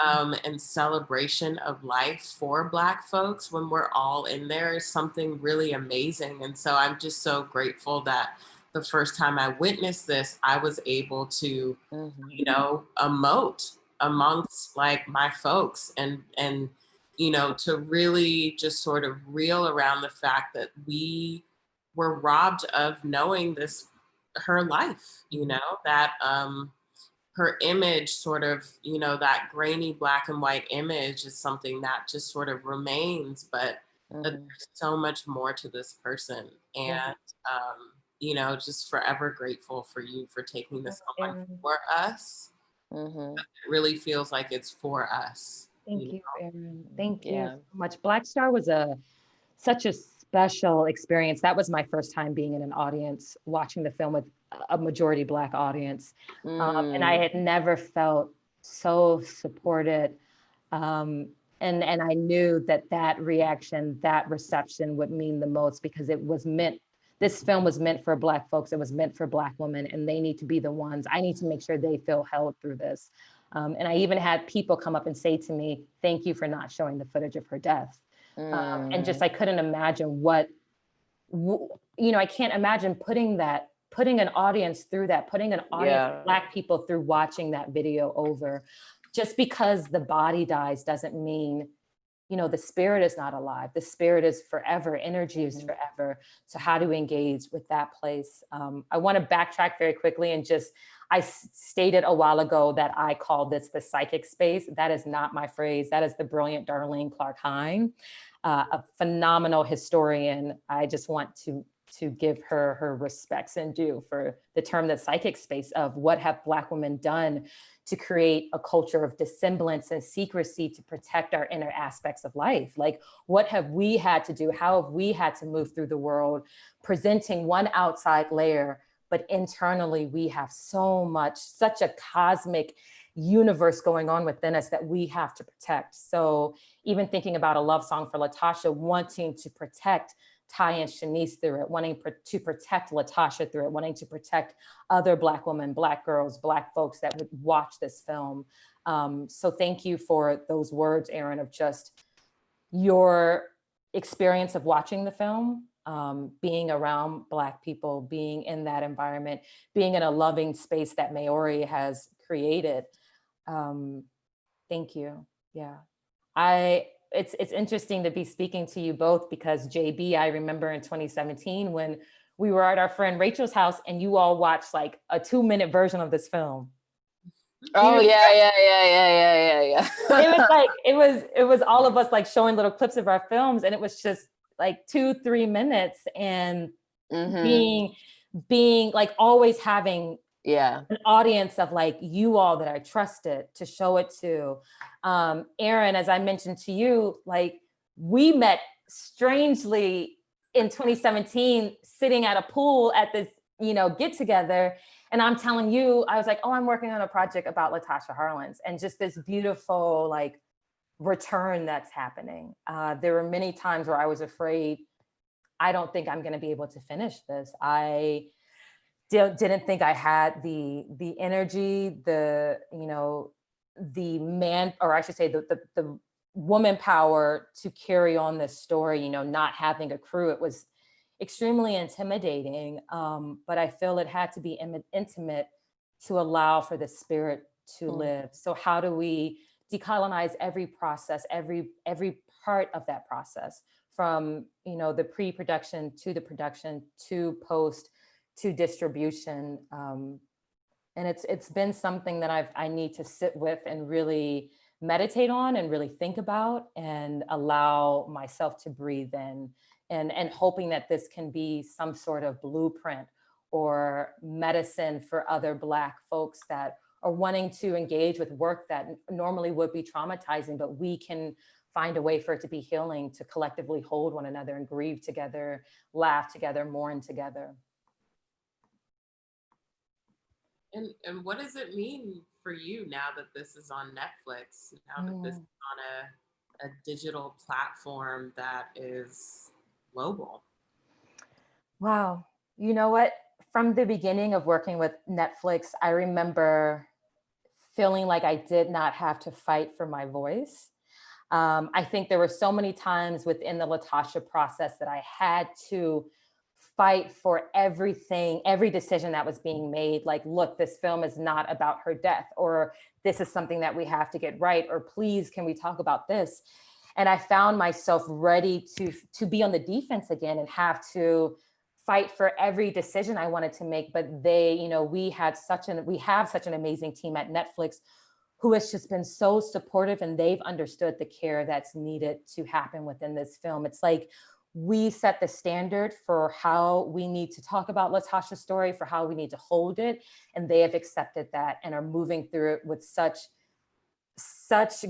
and celebration of life for Black folks when we're all in there is something really amazing. And so I'm just so grateful that the first time I witnessed this, I was able to, emote amongst like my folks and to really just sort of reel around the fact that we were robbed of knowing her life, that her image sort of, you know, that grainy black and white image is something that just sort of remains, but that there's so much more to this person. And, you know, just forever grateful for you for taking this on for us. It really feels like it's for us. Thank you, Erin. Thank you Yeah. so much. Black Star was such a special experience. That was my first time being in an audience, watching the film with a majority Black audience. And I had never felt so supported. And I knew that reaction, that reception would mean the most, because this film was meant for Black folks. It was meant for Black women, and they need to be the ones. I need to make sure they feel held through this. And I even had people come up and say to me, thank you for not showing the footage of her death. And just, I couldn't imagine I can't imagine putting an audience through that, putting an audience of Black people through watching that video over. Just because the body dies doesn't mean, the spirit is not alive. The spirit is forever. Energy is forever. So how do we engage with that place? I want to backtrack very quickly and I stated a while ago that I call this the psychic space. That is not my phrase. That is the brilliant Darlene Clark-Hine, a phenomenal historian. I just want to give her respects and due for the term, the psychic space, of what have Black women done to create a culture of dissemblance and secrecy to protect our inner aspects of life. Like, what have we had to do? How have we had to move through the world presenting one outside layer, but internally we have such a cosmic universe going on within us that we have to protect. So even thinking about a love song for Latasha, wanting to protect Ty and Shinese through it, wanting to protect Latasha through it, wanting to protect other Black women, Black girls, Black folks that would watch this film. So thank you for those words, Erin, of just your experience of watching the film, being around Black people, being in that environment, being in a loving space that Maori has created. Thank you. Yeah. It's interesting to be speaking to you both, because JB, I remember in 2017 when we were at our friend Rachel's house and you all watched like a 2-minute version of this film. Oh yeah. It was like, it was all of us like showing little clips of our films, and it was just like 2-3 minutes, and being like always having an audience of like you all that I trusted to show it to. Erin, as I mentioned to you, like we met strangely in 2017, sitting at a pool at this, get together. And I'm telling you, I was like, oh, I'm working on a project about Latasha Harlins, and just this beautiful like return that's happening. There were many times where I was afraid, I don't think I'm going to be able to finish this. I didn't think I had the energy, the man, or I should say the woman power to carry on this story, not having a crew. It was extremely intimidating, but I feel it had to be intimate to allow for the spirit to live. So how do we decolonize every process, every part of that process, from the pre-production to the production to post to distribution, and it's been something that I need to sit with and really meditate on and really think about and allow myself to breathe in, and hoping that this can be some sort of blueprint or medicine for other Black folks that are wanting to engage with work that normally would be traumatizing, but we can find a way for it to be healing, to collectively hold one another and grieve together, laugh together, mourn together. And what does it mean for you now that this is on Netflix, now that this is on a digital platform that is global? Wow. You know what? From the beginning of working with Netflix, I remember feeling like I did not have to fight for my voice. I think there were so many times within the Latasha process that I had to fight for everything, every decision that was being made. Like, look, this film is not about her death, or this is something that we have to get right, or please, can we talk about this? And I found myself ready to be on the defense again and have to fight for every decision I wanted to make, but they, you know, we have such an amazing team at Netflix who has just been so supportive, and they've understood the care that's needed to happen within this film. It's like we set the standard for how we need to talk about Latasha's story, for how we need to hold it, and they have accepted that and are moving through it with such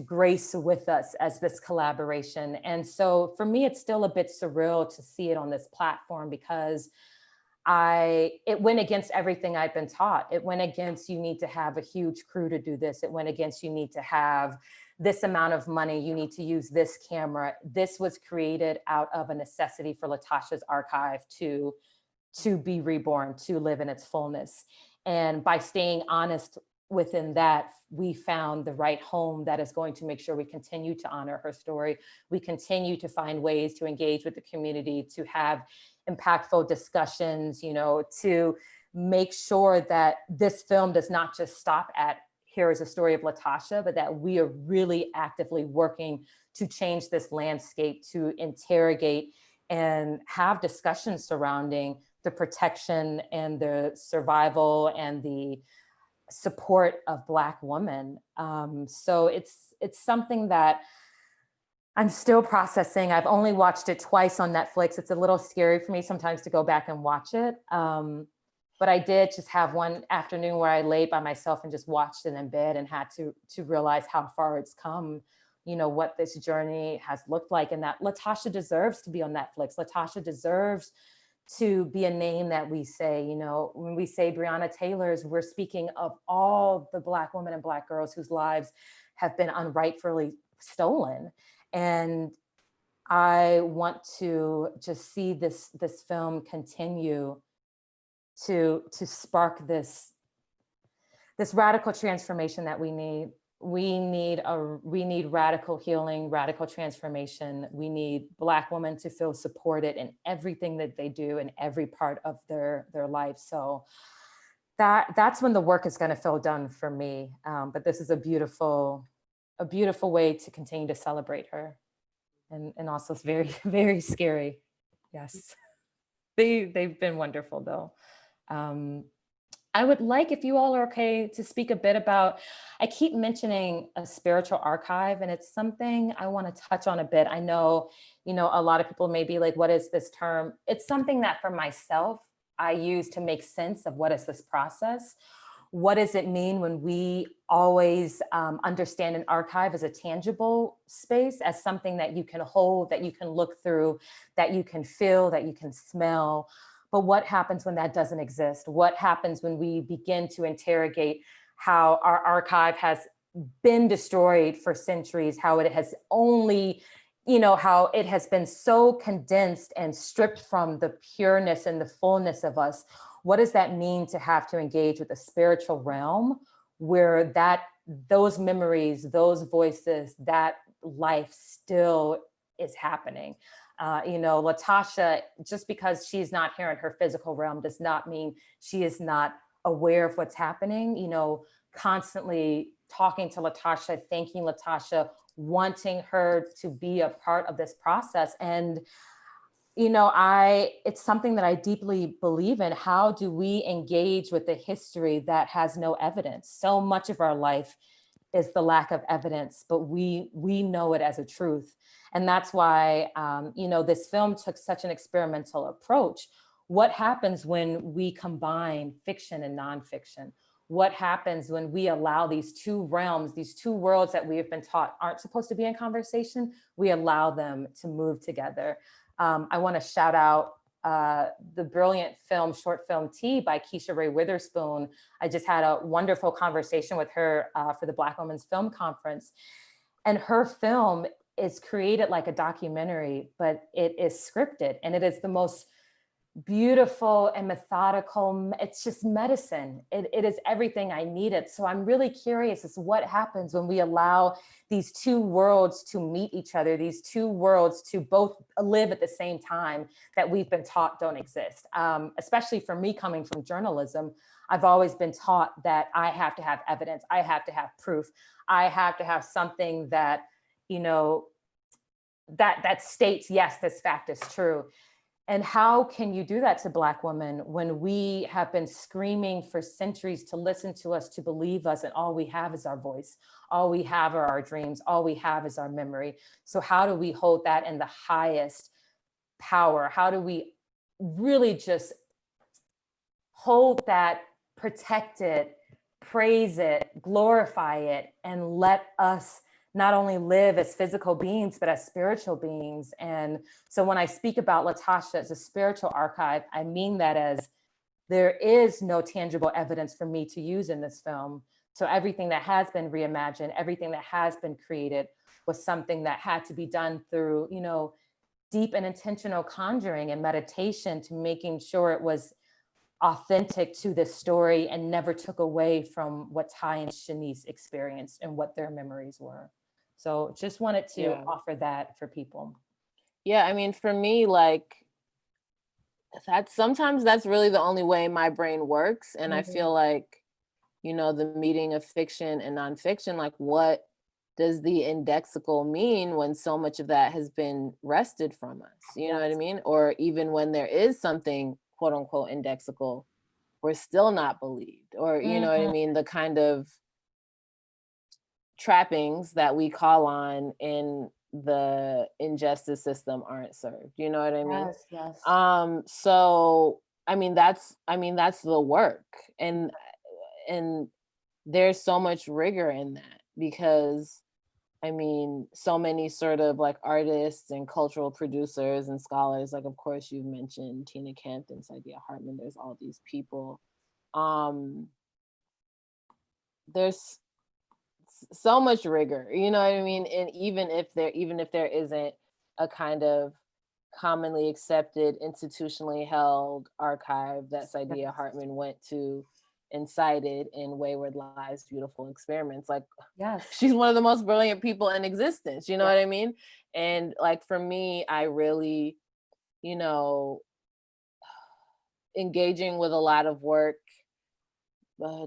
grace with us as this collaboration. And so for me, it's still a bit surreal to see it on this platform, because it went against everything I'd been taught. It went against, you need to have a huge crew to do this. It went against, you need to have this amount of money, you need to use this camera. This was created out of a necessity for Latasha's archive to be reborn, to live in its fullness. And by staying honest within that, we found the right home that is going to make sure we continue to honor her story. We continue to find ways to engage with the community, to have impactful discussions, you know, to make sure that this film does not just stop at, here is a story of Latasha, but that we are really actively working to change this landscape, to interrogate and have discussions surrounding the protection and the survival and the support of Black women. So it's something that I'm still processing. I've only watched it twice on Netflix. It's a little scary for me sometimes to go back and watch it. But I did just have one afternoon where I laid by myself and just watched it in bed and had to realize how far it's come, you know, what this journey has looked like, and that Latasha deserves to be on Netflix. Latasha deserves to be a name that we say, you know, when we say Breonna Taylor's, we're speaking of all the Black women and Black girls whose lives have been unrightfully stolen. And I want to just see this film continue to spark this radical transformation that we need. We need radical healing, radical transformation. We need Black women to feel supported in everything that they do in every part of their life. So that's when the work is going to feel done for me. But this is a beautiful way to continue to celebrate her, and also it's very, very scary. Yes, they've been wonderful though. I would like, if you all are okay, to speak a bit about, I keep mentioning a spiritual archive, and it's something I want to touch on a bit. I know, you know, a lot of people may be like, what is this term? It's something that for myself, I use to make sense of what is this process? What does it mean when we always understand an archive as a tangible space, as something that you can hold, that you can look through, that you can feel, that you can smell? But what happens when that doesn't exist? What happens when we begin to interrogate how our archive has been destroyed for centuries, how it has only, you know, how it has been so condensed and stripped from the pureness and the fullness of us? What does that mean to have to engage with the spiritual realm where those memories, those voices, that life still is happening? You know, Latasha, just because she's not here in her physical realm does not mean she is not aware of what's happening. You know, constantly talking to Latasha, thanking Latasha, wanting her to be a part of this process. And, you know, it's something that I deeply believe in. How do we engage with a history that has no evidence? So much of our life is the lack of evidence, but we know it as a truth. And that's why, you know, this film took such an experimental approach. What happens when we combine fiction and nonfiction? What happens when we allow these two realms, these two worlds that we have been taught aren't supposed to be in conversation, we allow them to move together? I want to shout out the brilliant short film Tea by Keisha Ray Witherspoon. I just had a wonderful conversation with her for the Black Women's Film Conference. And her film is created like a documentary, but it is scripted, and it is the most beautiful and methodical. It's just medicine. It is everything I needed. So I'm really curious as to what happens when we allow these two worlds to meet each other, these two worlds to both live at the same time that we've been taught don't exist. Especially for me, coming from journalism, I've always been taught that I have to have evidence, I have to have proof, I have to have something that, you know, that states, yes, this fact is true. And how can you do that to Black women when we have been screaming for centuries to listen to us, to believe us, and all we have is our voice, all we have are our dreams, all we have is our memory. So how do we hold that in the highest power? How do we really just hold that, protect it, praise it, glorify it, and let us not only live as physical beings, but as spiritual beings? And so when I speak about Latasha as a spiritual archive, I mean that as there is no tangible evidence for me to use in this film. So everything that has been reimagined, everything that has been created was something that had to be done through, you know, deep and intentional conjuring and meditation, to making sure it was authentic to this story and never took away from what Ty and Shinese experienced and what their memories were. So just wanted to offer that for people. Yeah, I mean, for me, like, sometimes that's really the only way my brain works. And I feel like, you know, the meeting of fiction and nonfiction, like, what does the indexical mean when so much of that has been wrested from us? You know what I mean? Or even when there is something quote unquote indexical, we're still not believed. Or, you know what I mean? The kind of trappings that we call on in the injustice system aren't served. You know what I mean? Yes. So I mean that's the work. And there's so much rigor in that, because I mean, so many sort of like artists and cultural producers and scholars, like of course you've mentioned Tina Kent and Saidiya Hartman, there's all these people. There's so much rigor, you know what I mean? And even if there isn't a kind of commonly accepted, institutionally held archive that Saidiya Hartman went to and cited in Wayward Lives, Beautiful Experiments, like, she's one of the most brilliant people in existence, you know what I mean? And like, for me, I really, you know, engaging with a lot of work,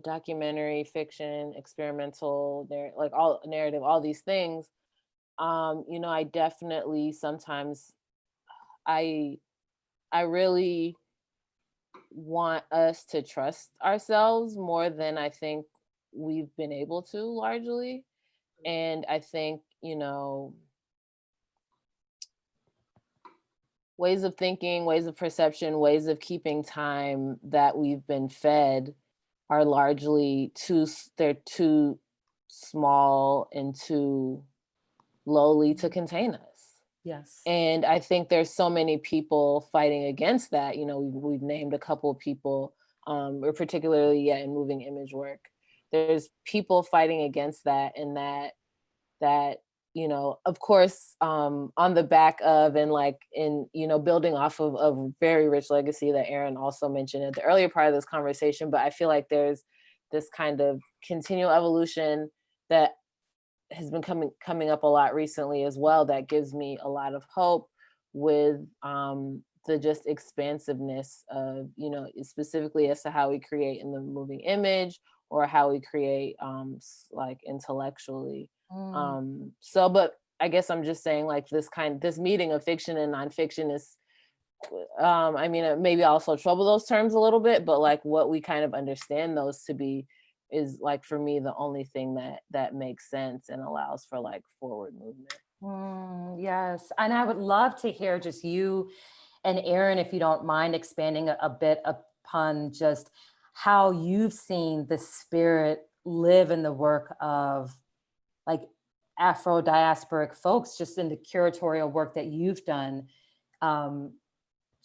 documentary, fiction, experimental, like all narrative, all these things, you know, I definitely sometimes I really want us to trust ourselves more than I think we've been able to largely. And I think, you know, ways of thinking, ways of perception, ways of keeping time that we've been fed are largely they're too small and too lowly to contain us. Yes. And I think there's so many people fighting against that. You know, we've named a couple of people, or particularly in moving image work. There's people fighting against that, and that, you know, of course, on the back of, and like in, you know, building off of a very rich legacy that Erin also mentioned at the earlier part of this conversation. But I feel like there's this kind of continual evolution that has been coming up a lot recently as well, that gives me a lot of hope with the just expansiveness of, you know, specifically as to how we create in the moving image, or how we create like intellectually. So, but I guess I'm just saying, like, this meeting of fiction and nonfiction is, I mean, maybe also trouble those terms a little bit, but like what we kind of understand those to be is, like, for me, the only thing that makes sense and allows for like forward movement. Yes, and I would love to hear just you and Erin, if you don't mind, expanding a bit upon just how you've seen the spirit live in the work of like Afro diasporic folks, just in the curatorial work that you've done.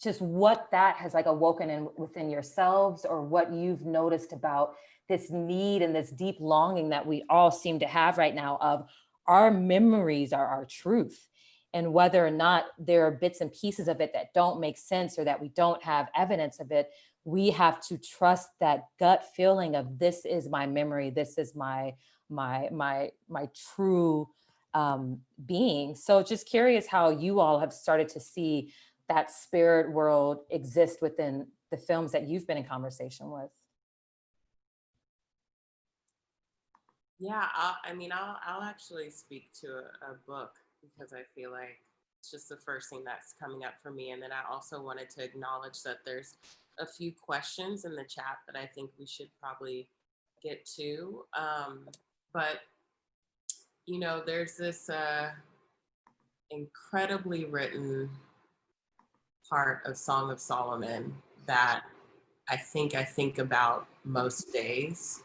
Just what that has like awoken within yourselves, or what you've noticed about this need and this deep longing that we all seem to have right now of our memories are our truth. And whether or not there are bits and pieces of it that don't make sense, or that we don't have evidence of it, we have to trust that gut feeling of, this is my memory, this is my true being. So just curious how you all have started to see that spirit world exist within the films that you've been in conversation with. Yeah, I'll actually speak to a book, because I feel like It's just the first thing that's coming up for me. And then I also wanted to acknowledge that there's a few questions in the chat that I think we should probably get to. But, you know, there's this incredibly written part of Song of Solomon that I think about most days,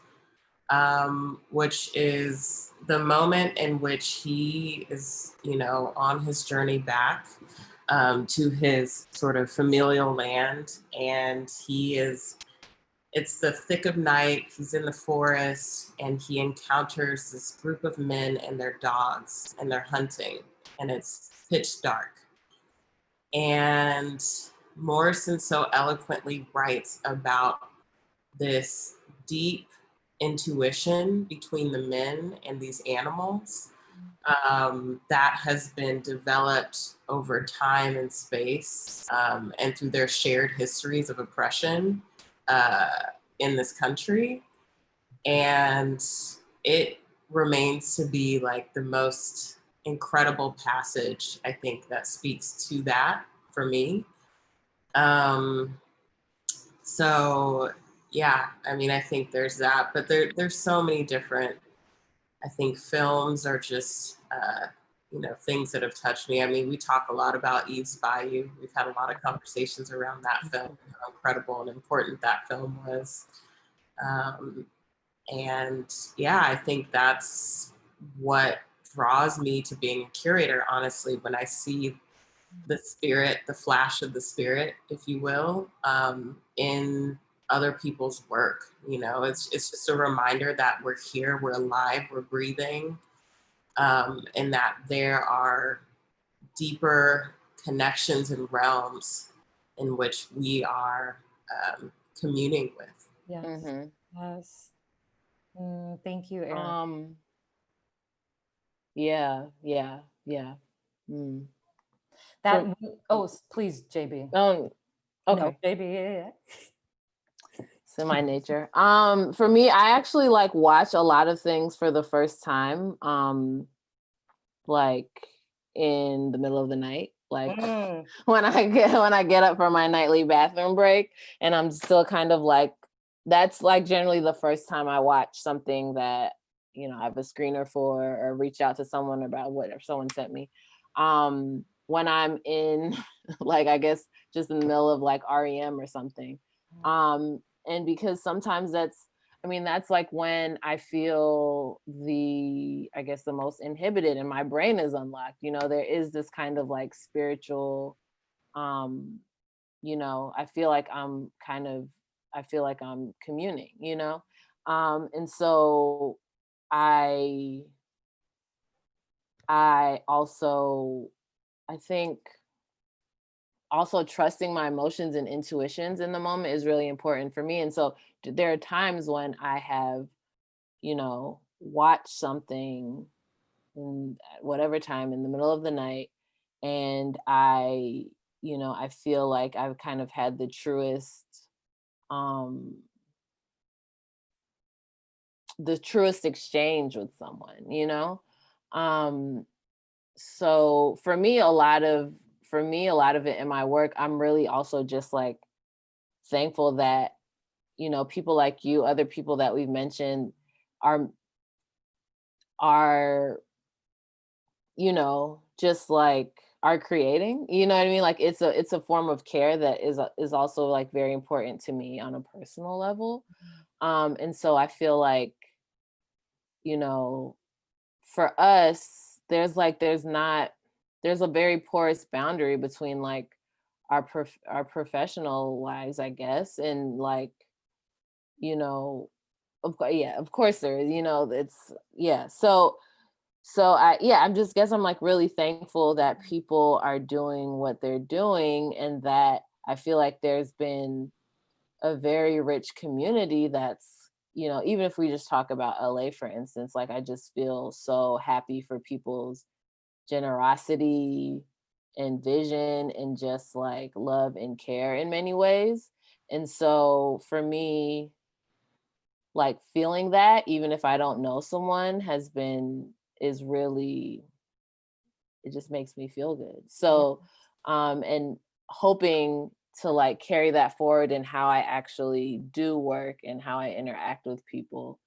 which is the moment in which he is, you know, on his journey back to his sort of familial land. And it's the thick of night, he's in the forest, and he encounters this group of men and their dogs, and they're hunting, and it's pitch dark. And Morrison so eloquently writes about this deep intuition between the men and these animals that has been developed over time and space, and through their shared histories of oppression in this country. And it remains to be like the most incredible passage, I think, that speaks to that for me. So yeah, I mean, I think there's that, but there's so many different, I think films are just, you know, things that have touched me. I mean, we talk a lot about Eve's Bayou. We've had a lot of conversations around that film, how incredible and important that film was. And yeah, I think that's what draws me to being a curator, honestly, when I see the spirit, the flash of the spirit, if you will, in other people's work. You know, it's just a reminder that we're here, we're alive, we're breathing, and that there are deeper connections and realms in which we are communing with. Yes. Mm-hmm. Yes. Thank you, Erin. Yeah. Please, JB. Okay. No, JB, yeah. It's in my nature. For me, I actually like watch a lot of things for the first time, like in the middle of the night, like when I get up for my nightly bathroom break, and I'm still kind of like, that's like generally the first time I watch something that, you know, I have a screener for or reach out to someone about whatever someone sent me. When I'm in like, I guess just in the middle of like REM or something. And because sometimes that's like when I feel I guess the most inhibited and my brain is unlocked. You know, there is this kind of like spiritual, you know, I feel like I'm communing, you know? And so I also, I think also trusting my emotions and intuitions in the moment is really important for me. And so there are times when I have, you know, watched something in whatever time in the middle of the night, and I feel like I've kind of had the truest exchange with someone, you know? So for me, a lot of it in my work, I'm really also just like thankful that, you know, people like you, other people that we've mentioned are, you know, just like are creating, you know what I mean? Like it's a form of care that is also like very important to me on a personal level. And so I feel like, you know, for us, there's a very porous boundary between like our professional lives, I guess, and like, you know, of course there is, you know, it's, yeah. So I'm just guess I'm like really thankful that people are doing what they're doing, and that I feel like there's been a very rich community that's, you know, even if we just talk about LA, for instance, like I just feel so happy for people's generosity and vision and just like love and care in many ways. And so for me, like feeling that, even if I don't know someone, is it just makes me feel good. So, and hoping to like carry that forward in how I actually do work and how I interact with people.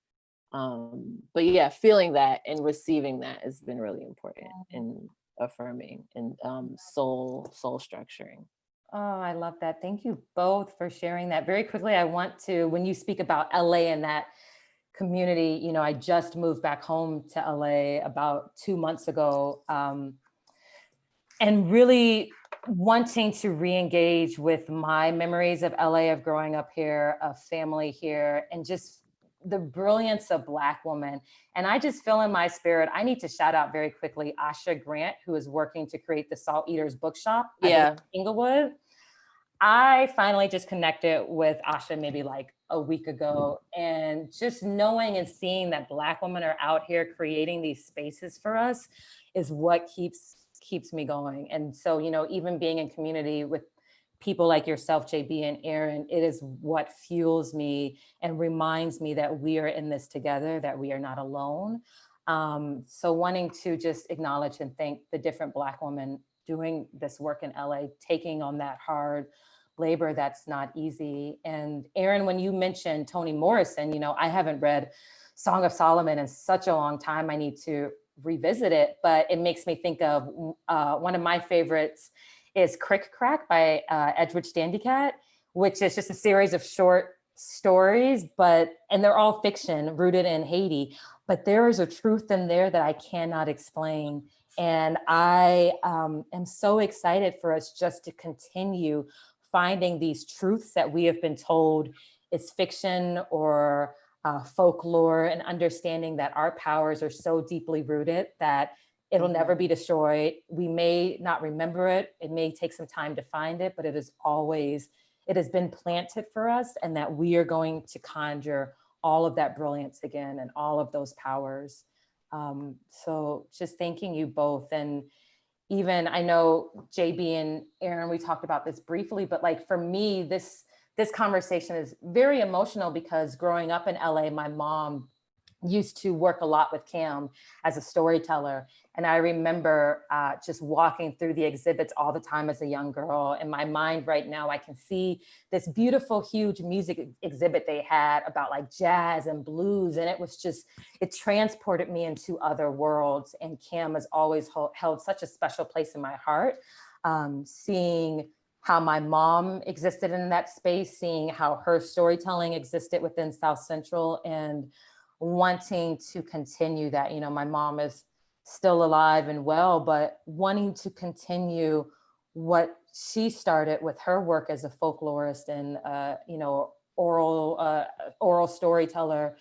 But yeah, feeling that and receiving that has been really important and affirming and soul structuring. Oh, I love that. Thank you both for sharing that. Very quickly, I want to, when you speak about LA and that community, you know, I just moved back home to LA about 2 months ago, and really wanting to re-engage with my memories of LA, of growing up here, of family here, and just the brilliance of Black women. And I just feel in my spirit, I need to shout out very quickly Asha Grant, who is working to create the Salt Eaters Bookshop at Inglewood. I finally just connected with Asha maybe like a week ago, and just knowing and seeing that Black women are out here creating these spaces for us is what keeps me going. And so, you know, even being in community with people like yourself, JB and Erin, it is what fuels me and reminds me that we are in this together, that we are not alone. So wanting to just acknowledge and thank the different Black women doing this work in LA, taking on that hard labor that's not easy. And Erin, when you mentioned Toni Morrison, you know, I haven't read Song of Solomon in such a long time. I need to revisit it, but it makes me think of one of my favorites is Crick Crack by Edward Standycat, which is just a series of short stories, and they're all fiction rooted in Haiti, but there is a truth in there that I cannot explain. And I am so excited for us just to continue finding these truths that we have been told is fiction or folklore, and understanding that our powers are so deeply rooted that it'll never be destroyed. We may not remember it. It may take some time to find it, but it has been planted for us, and that we are going to conjure all of that brilliance again and all of those powers. So just thanking you both. And even I know JB and Erin, we talked about this briefly, but like for me, this conversation is very emotional because growing up in LA, my mom used to work a lot with Cam as a storyteller. And I remember just walking through the exhibits all the time as a young girl. In my mind right now, I can see this beautiful, huge music exhibit they had about like jazz and blues. And it transported me into other worlds. And Cam has always held such a special place in my heart. Seeing how my mom existed in that space, seeing how her storytelling existed within South Central, and wanting to continue that. You know, my mom is still alive and well, but wanting to continue what she started with her work as a folklorist and you know, oral storyteller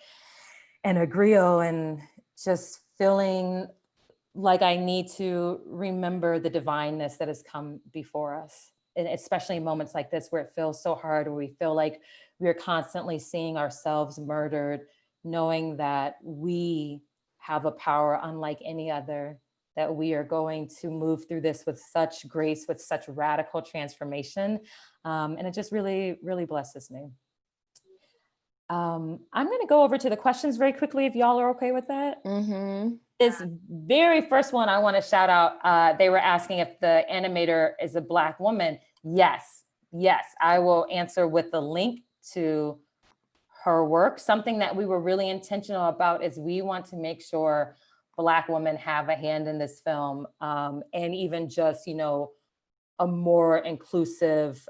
and a griot, and just feeling like I need to remember the divineness that has come before us. And especially in moments like this where it feels so hard, where we feel like we're constantly seeing ourselves murdered, knowing that we have a power unlike any other, that we are going to move through this with such grace, with such radical transformation. And it just really, really blesses me. I'm going to go over to the questions very quickly, if y'all are okay with that. This very first one I want to shout out, they were asking if the animator is a Black woman. Yes, I will answer with the link to her work. Something that we were really intentional about is we want to make sure Black women have a hand in this film, and even just, you know, a more inclusive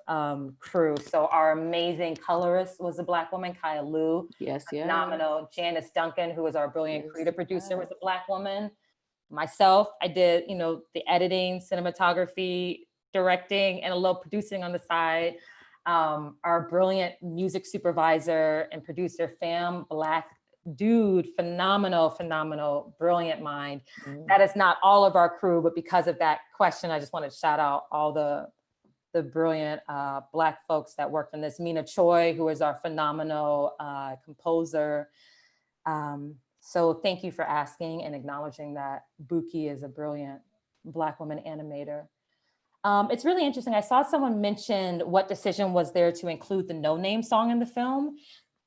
crew. So our amazing colorist was a Black woman, Kaya Liu. Phenomenal. Janice Duncan, who was our brilliant creative producer, was a Black woman. Myself, I did, you know, the editing, cinematography, directing, and a little producing on the side. Our brilliant music supervisor and producer, Black dude, phenomenal, brilliant mind. That is not all of our crew, but because of that question, I just want to shout out all the brilliant Black folks that worked on this. Mina Choi, who is our phenomenal composer. So thank you for asking and acknowledging that Buki is a brilliant Black woman animator. It's really interesting. I saw someone mention what decision was there to include the No Name song in the film.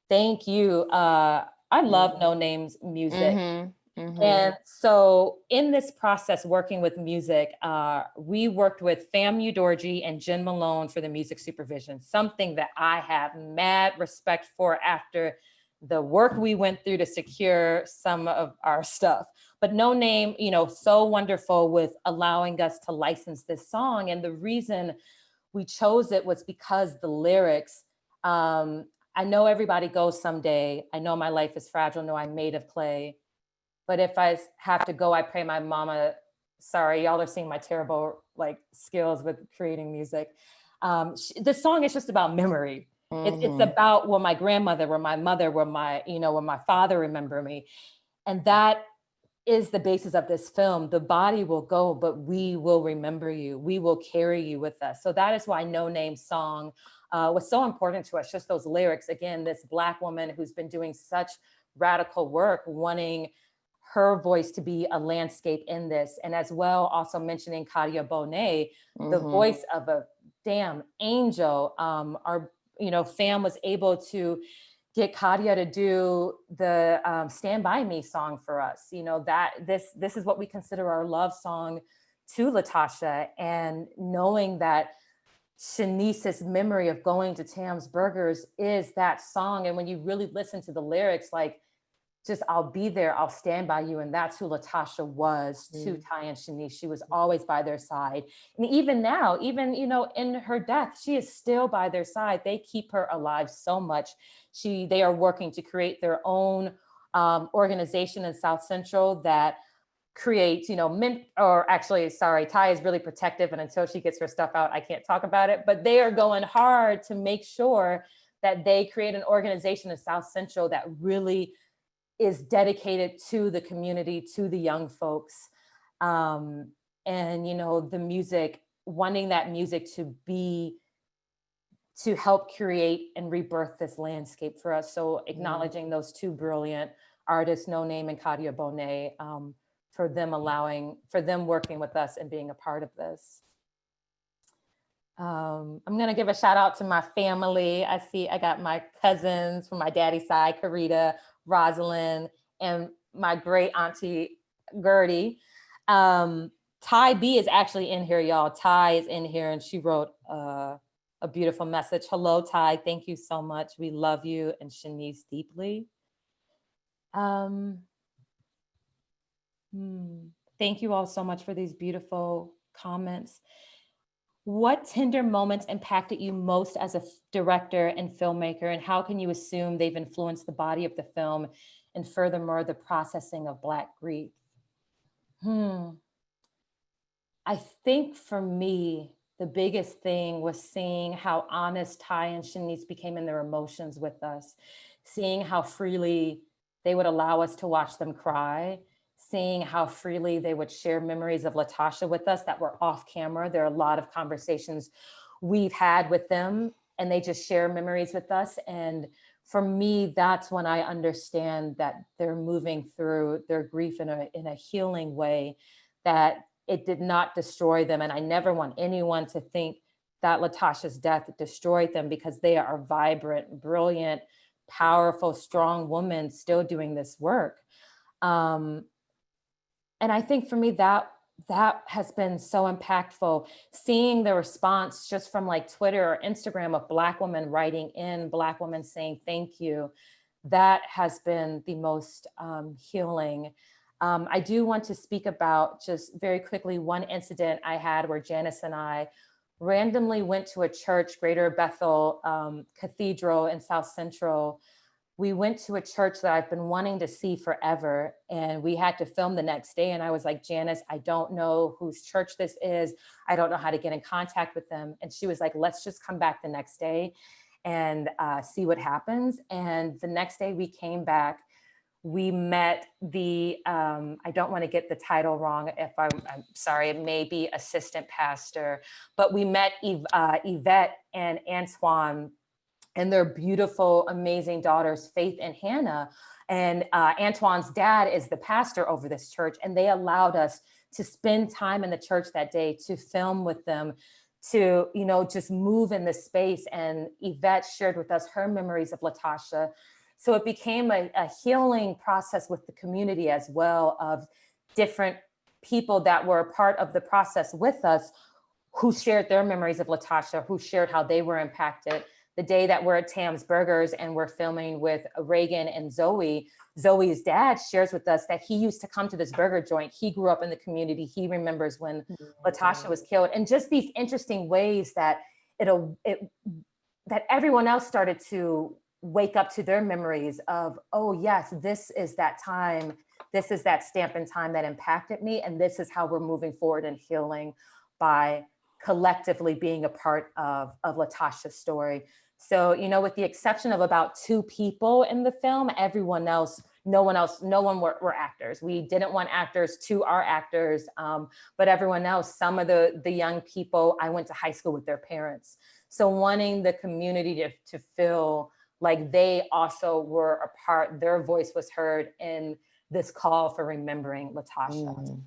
Thank you. I love No Name's music. And so in this process, working with music, we worked with Fam Udorji and Jen Malone for the music supervision, something that I have mad respect for after the work we went through to secure some of our stuff. But No Name, you know, so wonderful with allowing us to license this song. And the reason we chose it was because the lyrics, I know everybody goes someday. I know my life is fragile. No, I'm made of clay. But if I have to go, I pray my mama, sorry, y'all are seeing my terrible like skills with creating music. The song is just about memory. It's about where my grandmother, where my mother, where my father remember me. And that is the basis of this film. The body will go, but we will remember you. We will carry you with us. So that is why No Name song was so important to us. Just those lyrics. Again, this Black woman who's been doing such radical work, wanting her voice to be a landscape in this. And as well, also mentioning Kadia Bonet, the voice of a damn angel. Fam was able to get Kadia to do the Stand By Me song for us. You know, that this is what we consider our love song to Latasha, and knowing that Shanice's memory of going to Tam's Burgers is that song. And when you really listen to the lyrics, like, just, I'll be there, I'll stand by you. And that's who Latasha was to Ty and Shanice. She was always by their side. And even now, even, you know, in her death, she is still by their side. They keep her alive so much. They are working to create their own organization in South Central that creates, you know, Ty is really protective, and until she gets her stuff out, I can't talk about it, but they are going hard to make sure that they create an organization in South Central that really is dedicated to the community, to the young folks. And, you know, the music, wanting that music to help create and rebirth this landscape for us. So acknowledging those two brilliant artists, No Name and Kadia Bonet, for them working with us and being a part of this. I'm gonna give a shout out to my family. I got my cousins from my daddy's side, Karita, Rosalind, and my great auntie Gertie. Ty B is actually in here, y'all. Ty is in here, and she wrote a beautiful message. Hello, Ty. Thank you so much. We love you and Shanice deeply. Thank you all so much for these beautiful comments. What tender moments impacted you most as a director and filmmaker, and how can you assume they've influenced the body of the film and furthermore the processing of Black grief? I think for me, the biggest thing was seeing how honest Ty and Shanice became in their emotions with us, seeing how freely they would allow us to watch them cry, seeing how freely they would share memories of Latasha with us that were off camera. There are a lot of conversations we've had with them, and they just share memories with us. And for me, that's when I understand that they're moving through their grief in a healing way, that it did not destroy them. And I never want anyone to think that Latasha's death destroyed them, because they are vibrant, brilliant, powerful, strong women still doing this work. And I think for me, that has been so impactful, seeing the response just from like Twitter or Instagram of Black women writing in, Black women saying thank you. That has been the most healing. I do want to speak about, just very quickly, one incident I had where Janice and I randomly went to a church, Greater Bethel Cathedral in South Central. We went to a church that I've been wanting to see forever, and we had to film the next day. And I was like, Janice, I don't know whose church this is. I don't know how to get in contact with them. And she was like, let's just come back the next day and see what happens. And the next day we came back, we met the, I don't want to get the title wrong, if I'm sorry, it may be assistant pastor, but we met Yvette and Antoine and their beautiful, amazing daughters, Faith and Hannah. And Antoine's dad is the pastor over this church. And they allowed us to spend time in the church that day, to film with them, to, just move in the space. And Yvette shared with us her memories of Latasha, So it became a healing process with the community as well, of different people that were a part of the process with us, who shared their memories of Latasha, who shared how they were impacted. The day that we're at Tam's Burgers and we're filming with Reagan and Zoe, Zoe's dad shares with us that he used to come to this burger joint. He grew up in the community. He remembers when Latasha was killed. And just these interesting ways that that everyone else started to wake up to their memories of, oh yes, this is that time. This is that stamp in time that impacted me. And this is how we're moving forward and healing by collectively being a part of Latasha's story. So, you know, with the exception of about 2 people in the film, everyone else, no one were actors. We didn't want actors to our actors, but everyone else, some of the young people, I went to high school with their parents. So wanting the community to feel like they also were a part, their voice was heard in this call for remembering Latasha.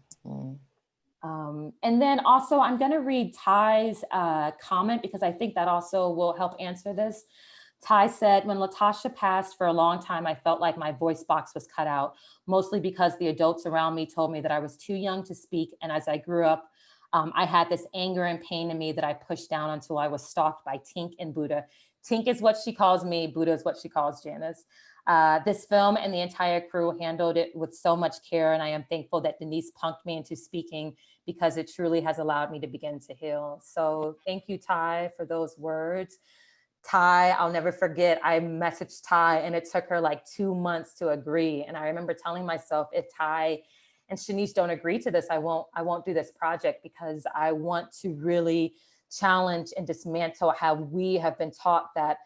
And then also I'm going to read Ty's comment, because I think that also will help answer this. Ty said, when Latasha passed, for a long time, I felt like my voice box was cut out, mostly because the adults around me told me that I was too young to speak. And as I grew up, I had this anger and pain in me that I pushed down until I was stalked by Tink and Buddha. Tink is what she calls me. Buddha is what she calls Janice. This film and the entire crew handled it with so much care. And I am thankful that Denise punked me into speaking, because it truly has allowed me to begin to heal. So thank you, Ty, for those words. Ty, I'll never forget, I messaged Ty and it took her like 2 months to agree. And I remember telling myself, if Ty and Shinese don't agree to this, I won't do this project, because I want to really challenge and dismantle how we have been taught that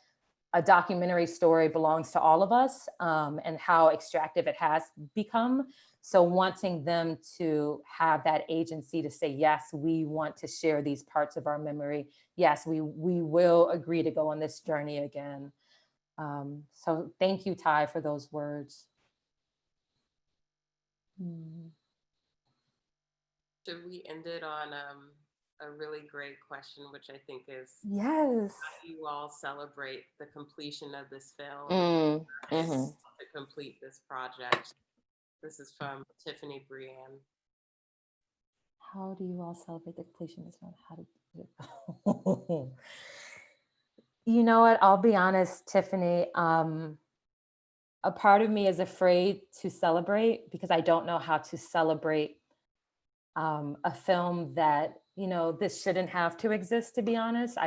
a documentary story belongs to all of us, and how extractive it has become. So wanting them to have that agency to say, yes, we want to share these parts of our memory. Yes, we will agree to go on this journey again. So thank you, Ty, for those words. Should we end it on a really great question, which I think is, Yes. how do you all celebrate the completion of this film and to complete this project? This is from Tiffany Brienne. How do you all celebrate the completion of this film? How do you know what? I'll be honest, Tiffany. A part of me is afraid to celebrate, because I don't know how to celebrate a film that, you know, this shouldn't have to exist, to be honest.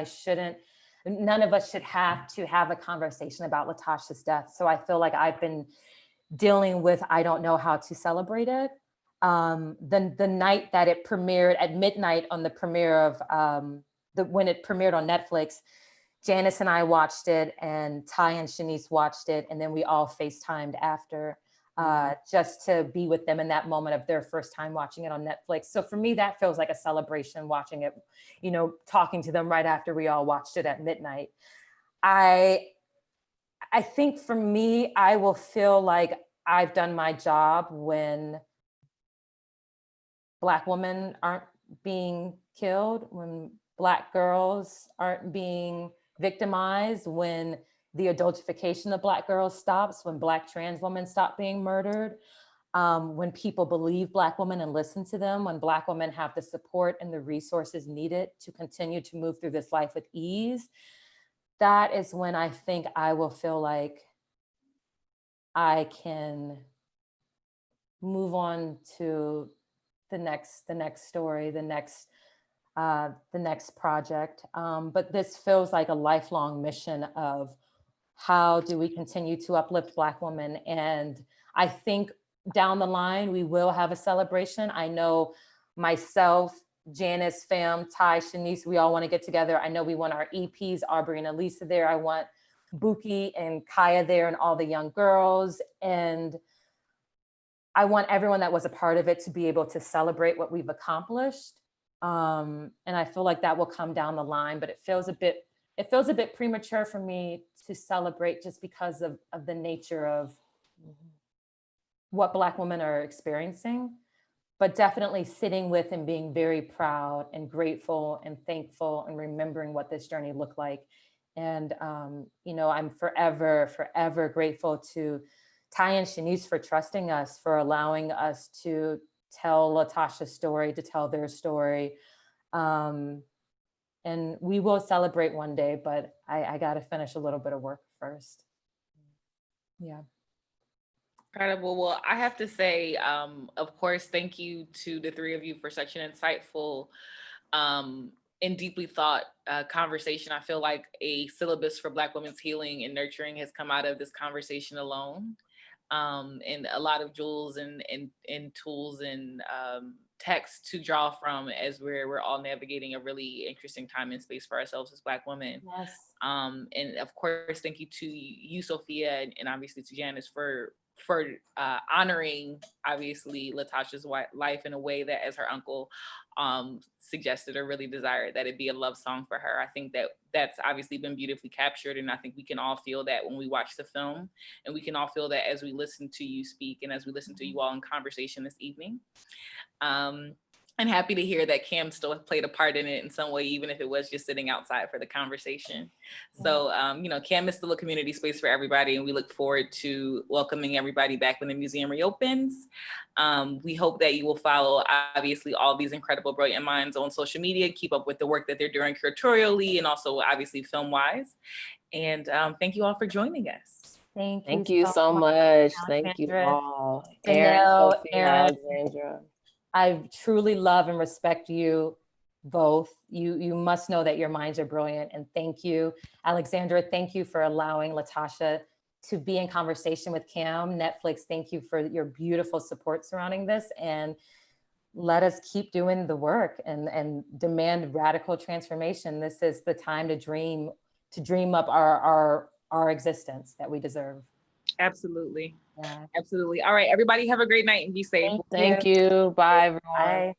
None of us should have to have a conversation about Latasha's death. So I feel like I've been dealing with, I don't know how to celebrate it. The night that it premiered at midnight on the premiere of when it premiered on Netflix, Janice and I watched it, and Ty and Shinese watched it, and then we all FaceTimed after, just to be with them in that moment of their first time watching it on Netflix. So for me, that feels like a celebration, watching it, you know, talking to them right after we all watched it at midnight. I think for me, I will feel like I've done my job when Black women aren't being killed, when Black girls aren't being victimized, when the adultification of Black girls stops, when Black trans women stop being murdered, when people believe Black women and listen to them, when Black women have the support and the resources needed to continue to move through this life with ease. That is when I think I will feel like I can move on to the next story, the next project. But this feels like a lifelong mission of, how do we continue to uplift Black women? And I think down the line, we will have a celebration. I know myself, Janice, Fam, Ty, Shanice, we all want to get together. I know we want our EPs, Aubrey and Elisa there. I want Buki and Kaya there and all the young girls. And I want everyone that was a part of it to be able to celebrate what we've accomplished. And I feel like that will come down the line, but it feels a bit premature for me to celebrate, just because of the nature of what Black women are experiencing, but definitely sitting with and being very proud and grateful and thankful and remembering what this journey looked like And, you know, I'm forever, forever grateful to Ty and Shinese for trusting us, for allowing us to tell Latasha's story, to tell their story. And we will celebrate one day, but I got to finish a little bit of work first. Yeah. Incredible. Well, I have to say, of course, thank you to the three of you for such an insightful and deeply thought conversation. I feel like a syllabus for Black women's healing and nurturing has come out of this conversation alone. And a lot of jewels and tools and texts to draw from as we're all navigating a really interesting time and space for ourselves as Black women. Yes. And of course, thank you to you, Sophia, and obviously to Janice for honoring obviously Latasha's life in a way that, as her uncle suggested or really desired, that it be a love song for her. I think that that's obviously been beautifully captured, and I think we can all feel that when we watch the film, and we can all feel that as we listen to you speak and as we listen to you all in conversation this evening. And happy to hear that Cam still played a part in it in some way, even if it was just sitting outside for the conversation. So, you know, Cam is still a community space for everybody, and we look forward to welcoming everybody back when the museum reopens. We hope that you will follow, obviously, all these incredible, brilliant minds on social media, keep up with the work that they're doing curatorially, and also obviously film-wise. And thank you all for joining us. Thank you so much. Thank you Alexandra. all. Jheanelle, Sophia, Erin. Alexandra. I truly love and respect you both. You must know that your minds are brilliant, and thank you. Alexandra, thank you for allowing Latasha to be in conversation with Cam. Netflix, thank you for your beautiful support surrounding this, and let us keep doing the work and demand radical transformation. This is the time to dream up our existence that we deserve. Absolutely. Yeah. Absolutely. All right, everybody have a great night and be safe. Thank you. Bye, everyone. Bye.